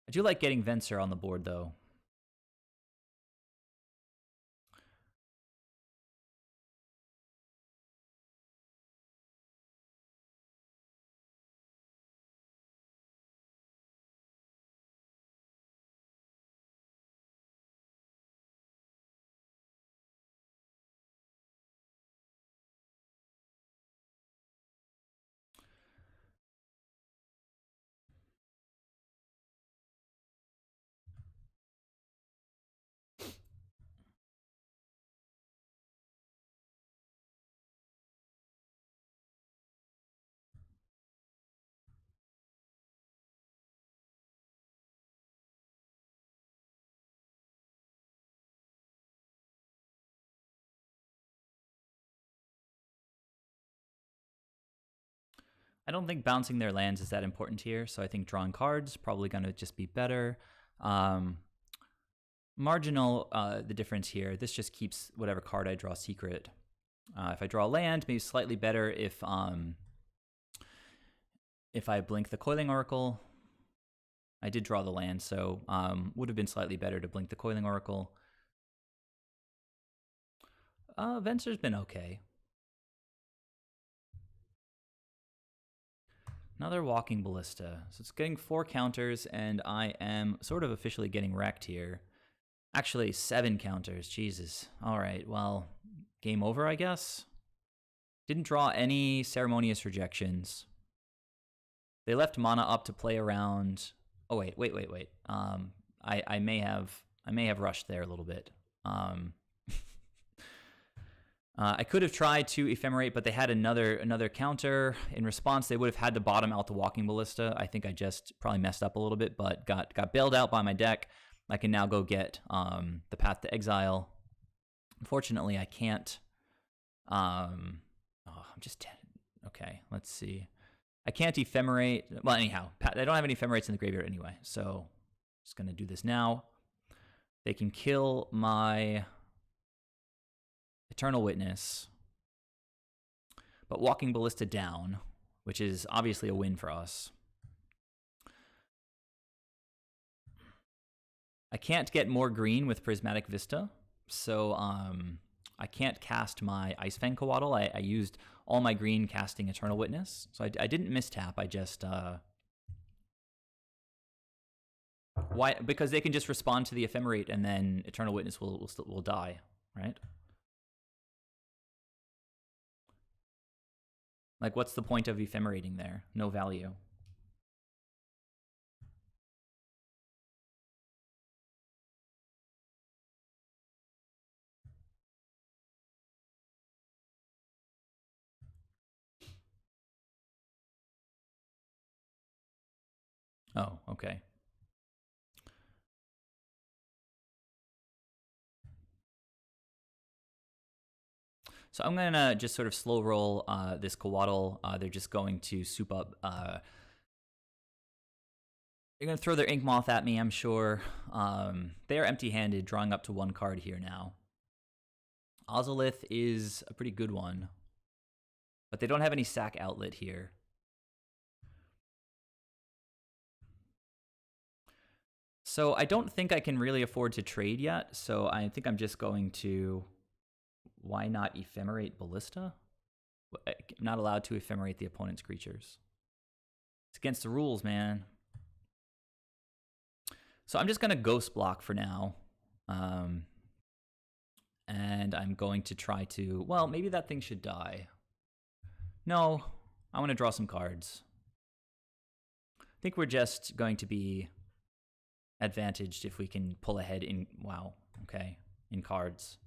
getting Venser on the board, though. I don't think bouncing their lands is that important here, so I think drawing cards probably going to just be better. Marginal, the difference here. This just keeps whatever card I draw secret. If I draw a land, maybe slightly better if I blink the Coiling Oracle. I did draw the land, so would have been slightly better to blink the Coiling Oracle. Venser's been okay. Another Walking Ballista. So it's getting 4 counters, and I am sort of officially getting wrecked here. Actually, 7 counters. Jesus. All right, well, game over, I guess. Didn't draw any Ceremonious Rejections. They left mana up to play around. Oh, wait. I may have rushed there a little bit. I could have tried to Ephemerate, but they had another counter. In response, they would have had to bottom out the Walking Ballista. I think I just probably messed up a little bit, but got bailed out by my deck. I can now go get the Path to Exile. Unfortunately, I can't. I'm just Okay, let's see. I can't ephemerate. Well, anyhow, they don't have any ephemerates in the graveyard anyway, so just going to do this now. They can kill my Eternal Witness, but Walking Ballista down, which is obviously a win for us. I can't get more green with Prismatic Vista, so I can't cast my Ice Fang Coatl. I used all my green casting Eternal Witness, so I didn't mistap. I just why? Because they can just respond to the Ephemerate, and then Eternal Witness will die, right? Like, what's the point of ephemerating there? No value. Oh, okay. So I'm going to just sort of slow roll this Coatl. They're just going to soup up. They're going to throw their Ink Moth at me, I'm sure. They are empty-handed, drawing up to one card here now. Ozolith is a pretty good one, but they don't have any sack outlet here. So I don't think I can really afford to trade yet, so I think I'm just going to... Why not Ephemerate Ballista? I'm not allowed to ephemerate the opponent's creatures. It's against the rules, man. So I'm just going to Ghost Block for now. And I'm going to try to... Well, maybe that thing should die. No, I want to draw some cards. I think we're just going to be advantaged if we can pull ahead in... Wow, okay, in cards.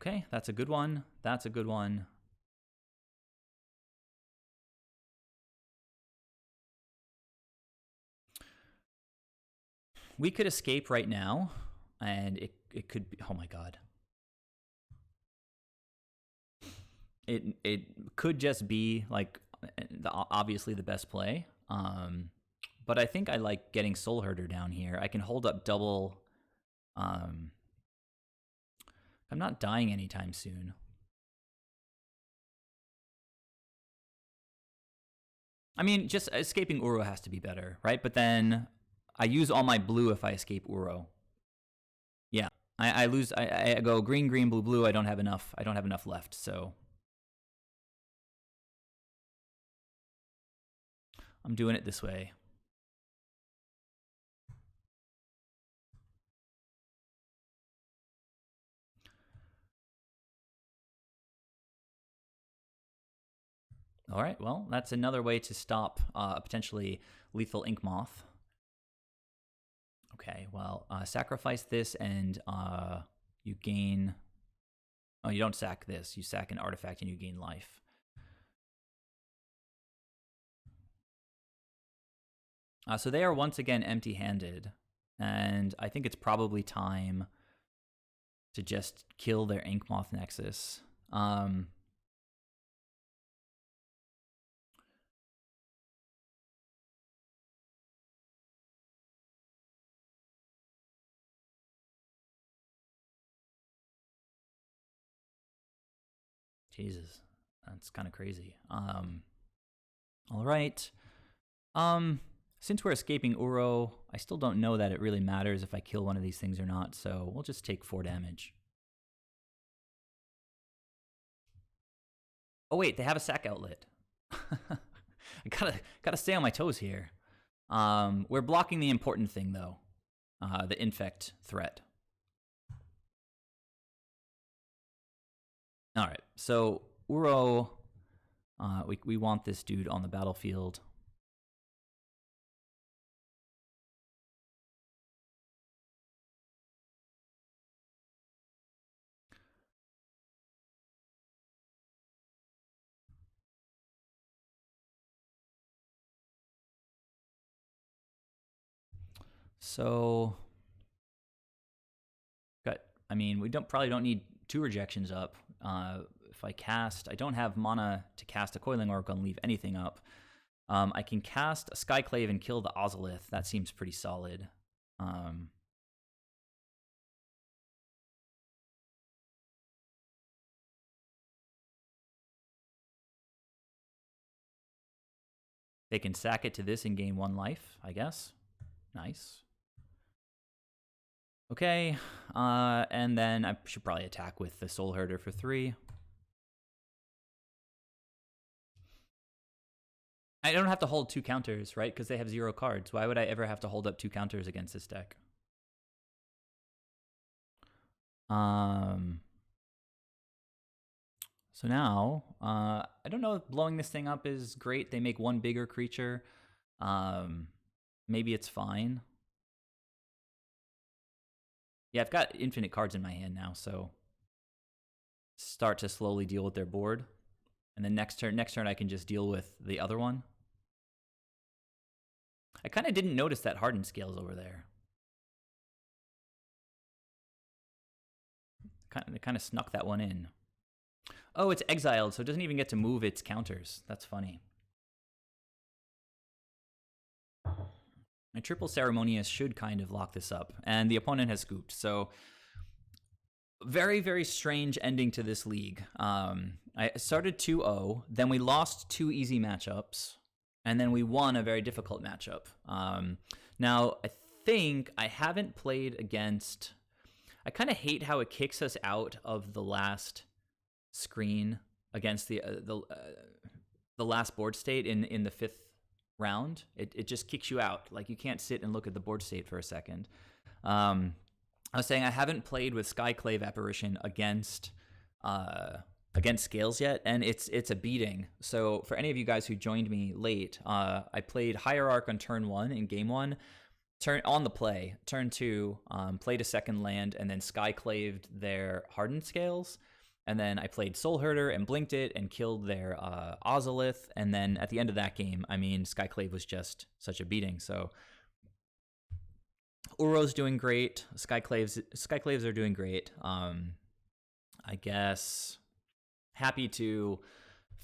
Okay, that's a good one. That's a good one. We could escape right now, and it could be... Oh my god. It could just be, like, obviously the best play. But I think I like getting Soulherder down here. I can hold up double... I'm not dying anytime soon. I mean, just escaping Uro has to be better, right? But then I use all my blue if I escape Uro. Yeah, I lose. I go green, green, blue, blue. I don't have enough. I don't have enough left. So I'm doing it this way. All right, well, that's another way to stop a potentially lethal Ink Moth. Okay, well, sacrifice this and you gain... Oh, you don't sack this. You sack an artifact and you gain life. So they are once again empty-handed, and I think it's probably time to just kill their Ink Moth Nexus. Jesus, that's kind of crazy. All right. Since we're escaping Uro, I still don't know that it really matters if I kill one of these things or not, so we'll just take 4 damage. Oh wait, they have a sack outlet. I gotta stay on my toes here. We're blocking the important thing though, the infect threat. All right, so Uro, we want this dude on the battlefield. So, I mean, we probably don't need 2 rejections up. If I cast, I don't have mana to cast a Coiling Oracle and leave anything up. I can cast a Skyclave and kill the Ozolith. That seems pretty solid. They can sack it to this and gain 1 life, I guess. Nice. Okay, and then I should probably attack with the Soulherder for 3. I don't have to hold 2 counters, right? Because they have 0 cards. Why would I ever have to hold up 2 counters against this deck? So now, I don't know if blowing this thing up is great. They make 1 bigger creature. Maybe it's fine. Yeah, I've got infinite cards in my hand now, so start to slowly deal with their board. And then next turn I can just deal with the other one. I kind of didn't notice that hardened scales over there. Kind of snuck that one in. Oh, it's exiled, so it doesn't even get to move its counters. That's funny. My triple Ceremonious should kind of lock this up, and the opponent has scooped. So very, very strange ending to this league. I started 2-0, then we lost 2 easy matchups, and then we won a very difficult matchup. Now, I think I haven't played against... I kind of hate how it kicks us out of the last screen against the last board state in the 5th round. It just kicks you out. Like, you can't sit and look at the board state for a second. I was saying I haven't played with Skyclave Apparition against Scales yet, and it's a beating. So for any of you guys who joined me late, I played Hierarch on turn 1 in game 1. On the play, turn 2, played a second land, and then Skyclaved their Hardened Scales. And then I played Soulherder and blinked it and killed their Ozolith. And then at the end of that game, I mean, Skyclave was just such a beating. So Uro's doing great. Skyclaves are doing great. I guess happy to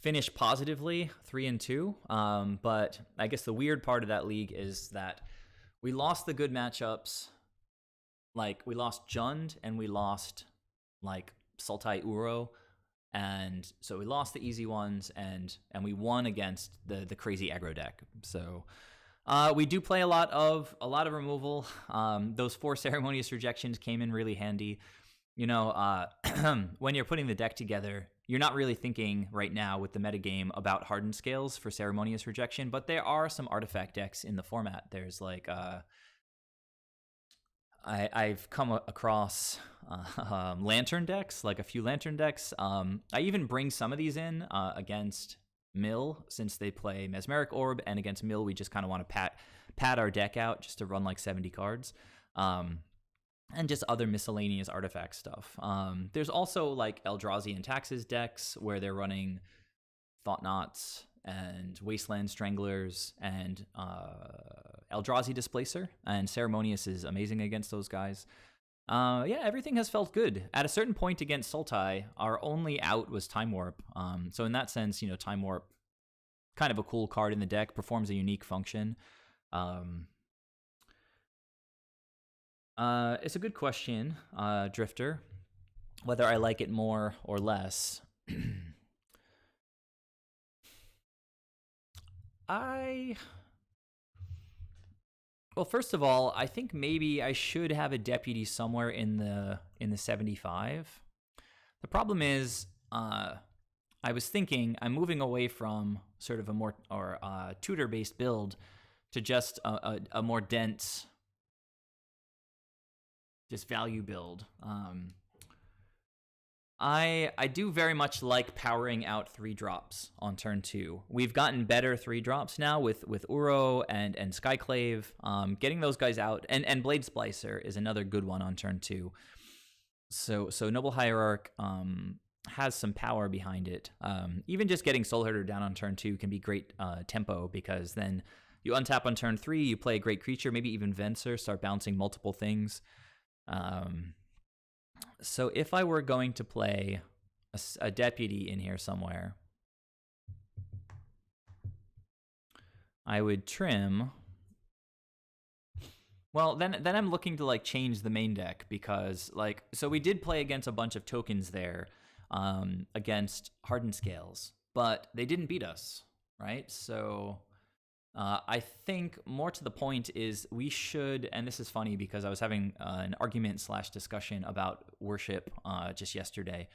finish positively 3-2. But I guess the weird part of that league is that we lost the good matchups. Like, we lost Jund and we lost, like, Sultai Uro, and so we lost the easy ones, and we won against the crazy aggro deck. So we do play a lot of removal. Those 4 Ceremonious Rejections came in really handy. You know, when you're putting the deck together, you're not really thinking right now with the metagame about Hardened Scales for Ceremonious Rejection, but there are some artifact decks in the format. There's like I've come across Lantern decks, like a few Lantern decks. I even bring some of these in against Mill, since they play Mesmeric Orb, and against Mill we just kind of want to pad our deck out just to run like 70 cards. And just other miscellaneous artifact stuff. There's also like Eldrazi and Taxes decks where they're running Thought-Knots and Wasteland Stranglers and Eldrazi Displacer, and Ceremonious is amazing against those guys. Yeah, everything has felt good. At a certain point against Sultai, our only out was Time Warp. So in that sense, you know, Time Warp, kind of a cool card in the deck, performs a unique function. It's a good question, Drifter, whether I like it more or less. Well, first of all, I think maybe I should have a deputy somewhere in the 75. The problem is, I was thinking I'm moving away from sort of a more tutor-based build to just a more dense, just value build. I do very much like powering out 3 drops on turn 2. We've gotten better 3 drops now with Uro and Skyclave. Getting those guys out, and Blade Splicer is another good one on turn 2. So Noble Hierarch has some power behind it. Even just getting Soulherder down on turn 2 can be great tempo, because then You untap on turn 3, you play a great creature, maybe even Venser, start bouncing multiple things. So if I were going to play a deputy in here somewhere, I would trim. Well, then I'm looking to like change the main deck because like so we did play against a bunch of tokens there against Hardened Scales, but they didn't beat us, right? So I think more to the point is we should, and this is funny because I was having an argument / discussion about worship just yesterday,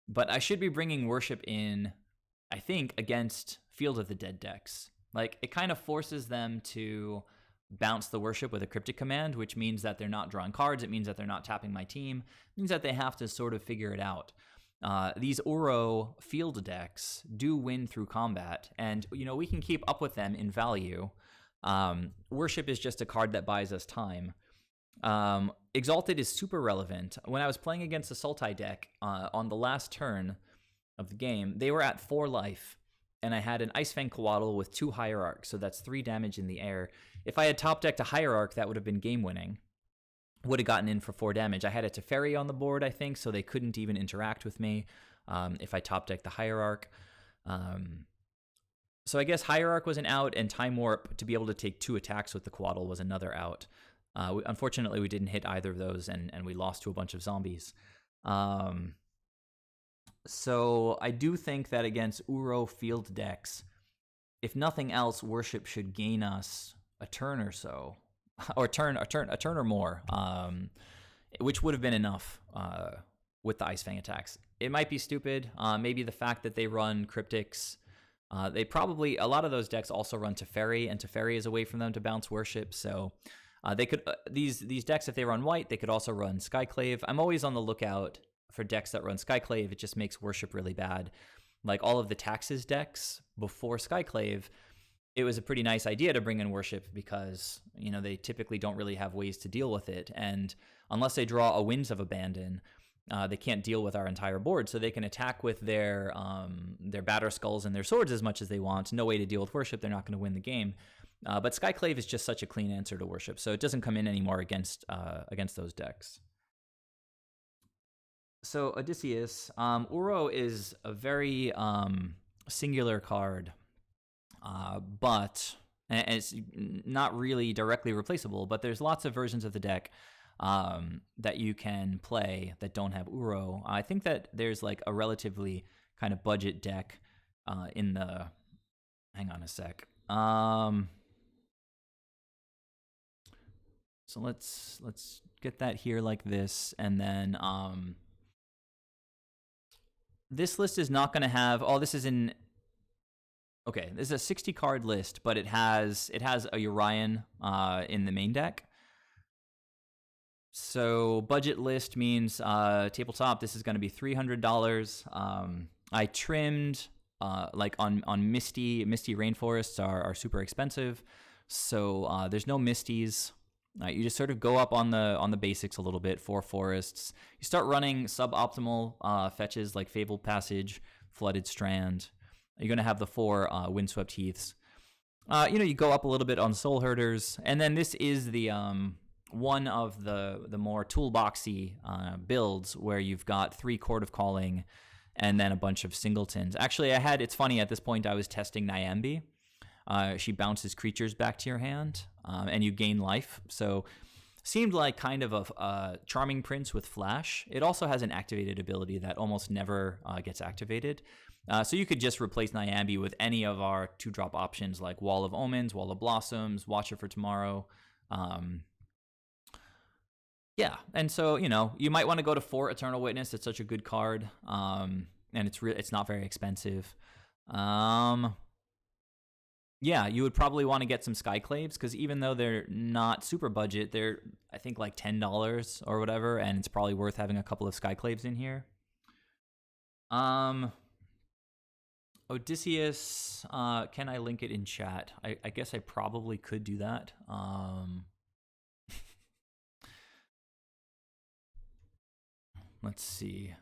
but I should be bringing worship in, I think, against Field of the Dead decks. Like it kind of forces them to bounce the worship with a cryptic command, which means that they're not drawing cards. It means that they're not tapping my team. It means that they have to sort of figure it out. These Uro field decks do win through combat, and we can keep up with them in value. Worship is just a card that buys us time. Exalted is super relevant. When I was playing against the Sultai deck on the last turn of the game, they were at 4 life, and I had an Icefang Coatl with 2 Hierarchs, so that's 3 damage in the air. If I had top decked a Hierarch, that would have been game-winning. Would have gotten in for 4 damage. I had a Teferi on the board, I think, so they couldn't even interact with me if I top decked the Hierarch. So I guess Hierarch was an out, and Time Warp to be able to take 2 attacks with the Coatl was another out. Unfortunately, we didn't hit either of those, and we lost to a bunch of zombies. So I do think that against Uro field decks, if nothing else, worship should gain us a turn or so, or a turn or more, which would have been enough with the Ice Fang attacks. It might be stupid. Maybe the fact that they run cryptics. They probably, a lot of those decks also run Teferi, and Teferi is a way for them to bounce worship. So they could these decks, if they run white, they could also run Skyclave. I'm always on the lookout for decks that run Skyclave. It just makes worship really bad. Like all of the Taxes decks before Skyclave, it was a pretty nice idea to bring in worship because they typically don't really have ways to deal with it, and unless they draw a Winds of Abandon, they can't deal with our entire board. So they can attack with their Batter Skulls and their swords as much as they want. No way to deal with worship. They're not going to win the game. But Skyclave is just such a clean answer to worship, so it doesn't come in anymore against those decks. So Odysseus, Uro is a very singular card, but and it's not really directly replaceable. But there's lots of versions of the deck that you can play that don't have Uro. I think that there's like a relatively kind of budget deck in the. Hang on a sec. So let's get that here like this, and then this list is not going to have. Oh, this is in. Okay, this is a 60 card list, but it has a Urian in the main deck. So budget list means tabletop. This is going to be $300. I trimmed like on Misty rainforests are super expensive, so there's no Misties. You just sort of go up on the basics a little bit for forests. You start running suboptimal fetches like Fabled Passage, Flooded Strand. You're going to have the 4 Windswept Heaths. You go up a little bit on Soulherders, and then this is the one of the more toolboxy builds where you've got 3 Chord of Calling and then a bunch of singletons. Actually, it's funny, at this point I was testing Nyambi. She bounces creatures back to your hand, and you gain life. So seemed like kind of a Charming Prince with Flash. It also has an activated ability that almost never gets activated. So you could just replace Nyambi with any of our 2-drop options like Wall of Omens, Wall of Blossoms, Watcher for Tomorrow. Yeah, and so you might want to go to 4 Eternal Witness. It's such a good card, and it's not very expensive. Yeah, you would probably want to get some Skyclaves because even though they're not super budget, they're I think like $10 or whatever, and it's probably worth having a couple of Skyclaves in here. Odysseus, can I link it in chat? I guess I probably could do that. Let's see.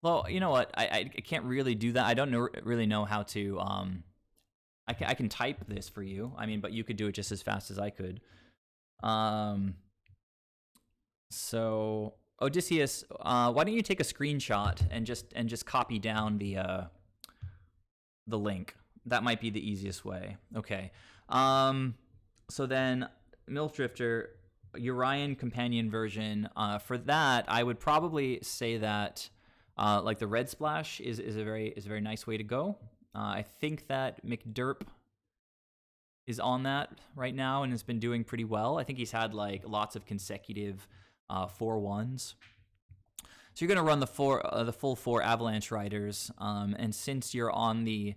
Well, you know what? I can't really do that. I don't really know how to. I can type this for you. I mean, but you could do it just as fast as I could. So Odysseus, why don't you take a screenshot and just copy down the link? That might be the easiest way. Okay. So then MILF Drifter, Urian companion version. For that, I would probably say that like the red splash is a very nice way to go. I think that McDerp is on that right now and has been doing pretty well. I think he's had like lots of consecutive 4-1s. So you're going to run the full 4 Avalanche Riders, and since you're on the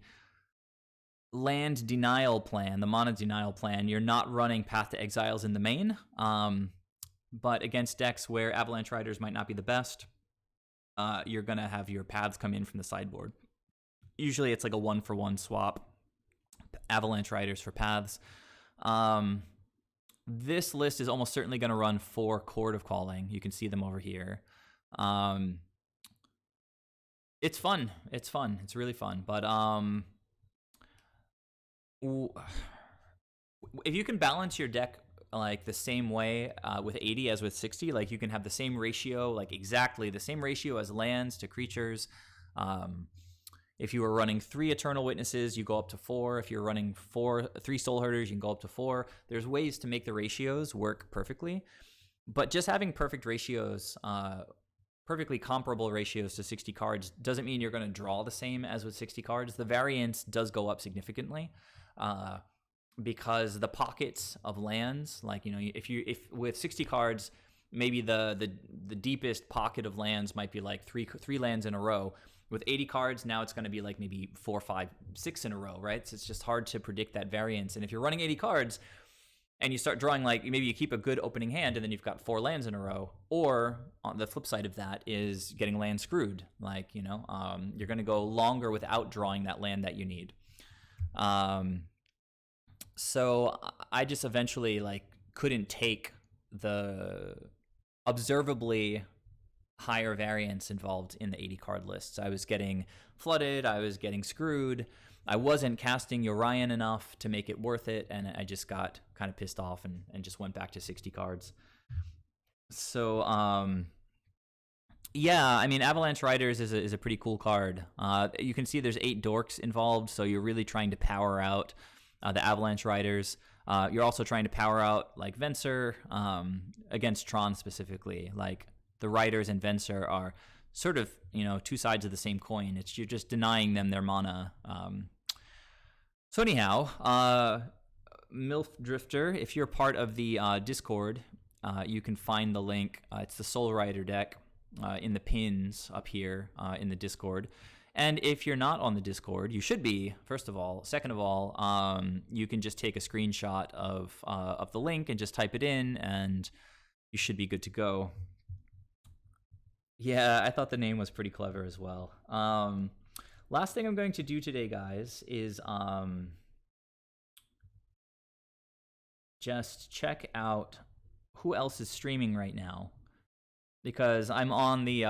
land denial plan, the mana denial plan, you're not running Path to Exiles in the main. But against decks where Avalanche Riders might not be the best, you're going to have your paths come in from the sideboard. Usually it's like a 1-for-1 swap, Avalanche Riders for paths. This list is almost certainly going to run 4 Chord of Calling. You can see them over here. It's fun. It's fun. It's really fun. But if you can balance your deck like the same way with 80 as with 60, like you can have the same ratio, like exactly the same ratio as lands to creatures. If you were running 3 Eternal Witnesses, you go up to 4. If you're running 3 Soulherders, you can go up to 4. There's ways to make the ratios work perfectly, but just having perfect ratios, perfectly comparable ratios to 60 cards doesn't mean you're going to draw the same as with 60 cards. The variance does go up significantly. Because the pockets of lands, like, you know, if with 60 cards, maybe the deepest pocket of lands might be like three lands in a row. With 80 cards, now it's going to be like maybe 4, 5, 6 in a row, right? So it's just hard to predict that variance. And if you're running 80 cards and you start drawing, like, maybe you keep a good opening hand and then you've got 4 lands in a row, or on the flip side of that is getting land screwed. Like, you know, you're going to go longer without drawing that land that you need. So I just eventually like couldn't take the observably higher variance involved in the 80 card lists. I was getting flooded, I was getting screwed, I wasn't casting Urian enough to make it worth it, and I just got kind of pissed off and just went back to 60 cards. So yeah, I mean, Avalanche Riders is a pretty cool card. You can see there's 8 dorks involved, so you're really trying to power out the Avalanche Riders. You're also trying to power out like Venser against Tron specifically. Like the Riders and Venser are sort of, you know, 2 sides of the same coin. You're just denying them their mana. So anyhow, MILF Drifter, if you're part of the Discord, you can find the link. It's the Soul Rider deck in the pins up here in the Discord. And if you're not on the Discord, you should be, first of all. Second of all, you can just take a screenshot of the link and just type it in, and you should be good to go. Yeah, I thought the name was pretty clever as well. Last thing I'm going to do today, guys, is just check out who else is streaming right now. Because I'm on the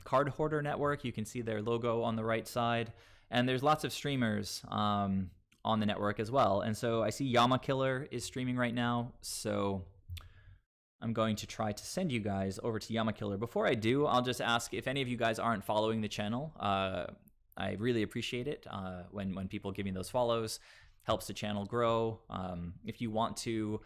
Card Hoarder Network. You can see their logo on the right side. And there's lots of streamers on the network as well. And so I see Yama Killer is streaming right now. So I'm going to try to send you guys over to Yama Killer. Before I do, I'll just ask if any of you guys aren't following the channel. I really appreciate it when people give me those follows. Helps the channel grow. If you want to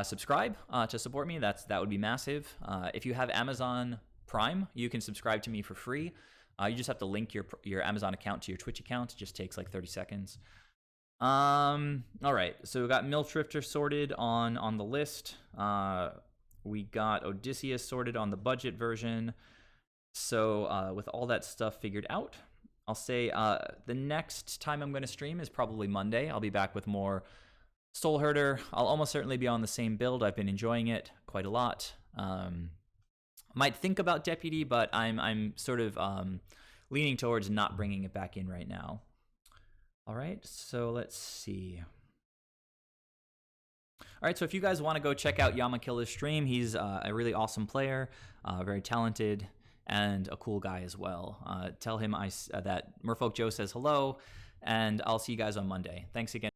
subscribe to support me, that would be massive. If you have Amazon Prime, you can subscribe to me for free. You just have to link your Amazon account to your Twitch account. It just takes like 30 seconds. All right, so we got MILF Drifter sorted on the list. We got Odysseus sorted on the budget version. So with all that stuff figured out, I'll say the next time I'm going to stream is probably Monday. I'll be back with more Soulherder. I'll almost certainly be on the same build. I've been enjoying it quite a lot. Might think about Deputy, but I'm sort of leaning towards not bringing it back in right now. All right, so let's see. All right, so if you guys want to go check out Yama Killer's stream, he's a really awesome player, very talented, and a cool guy as well. Tell him that Merfolk Joe says hello, and I'll see you guys on Monday. Thanks again.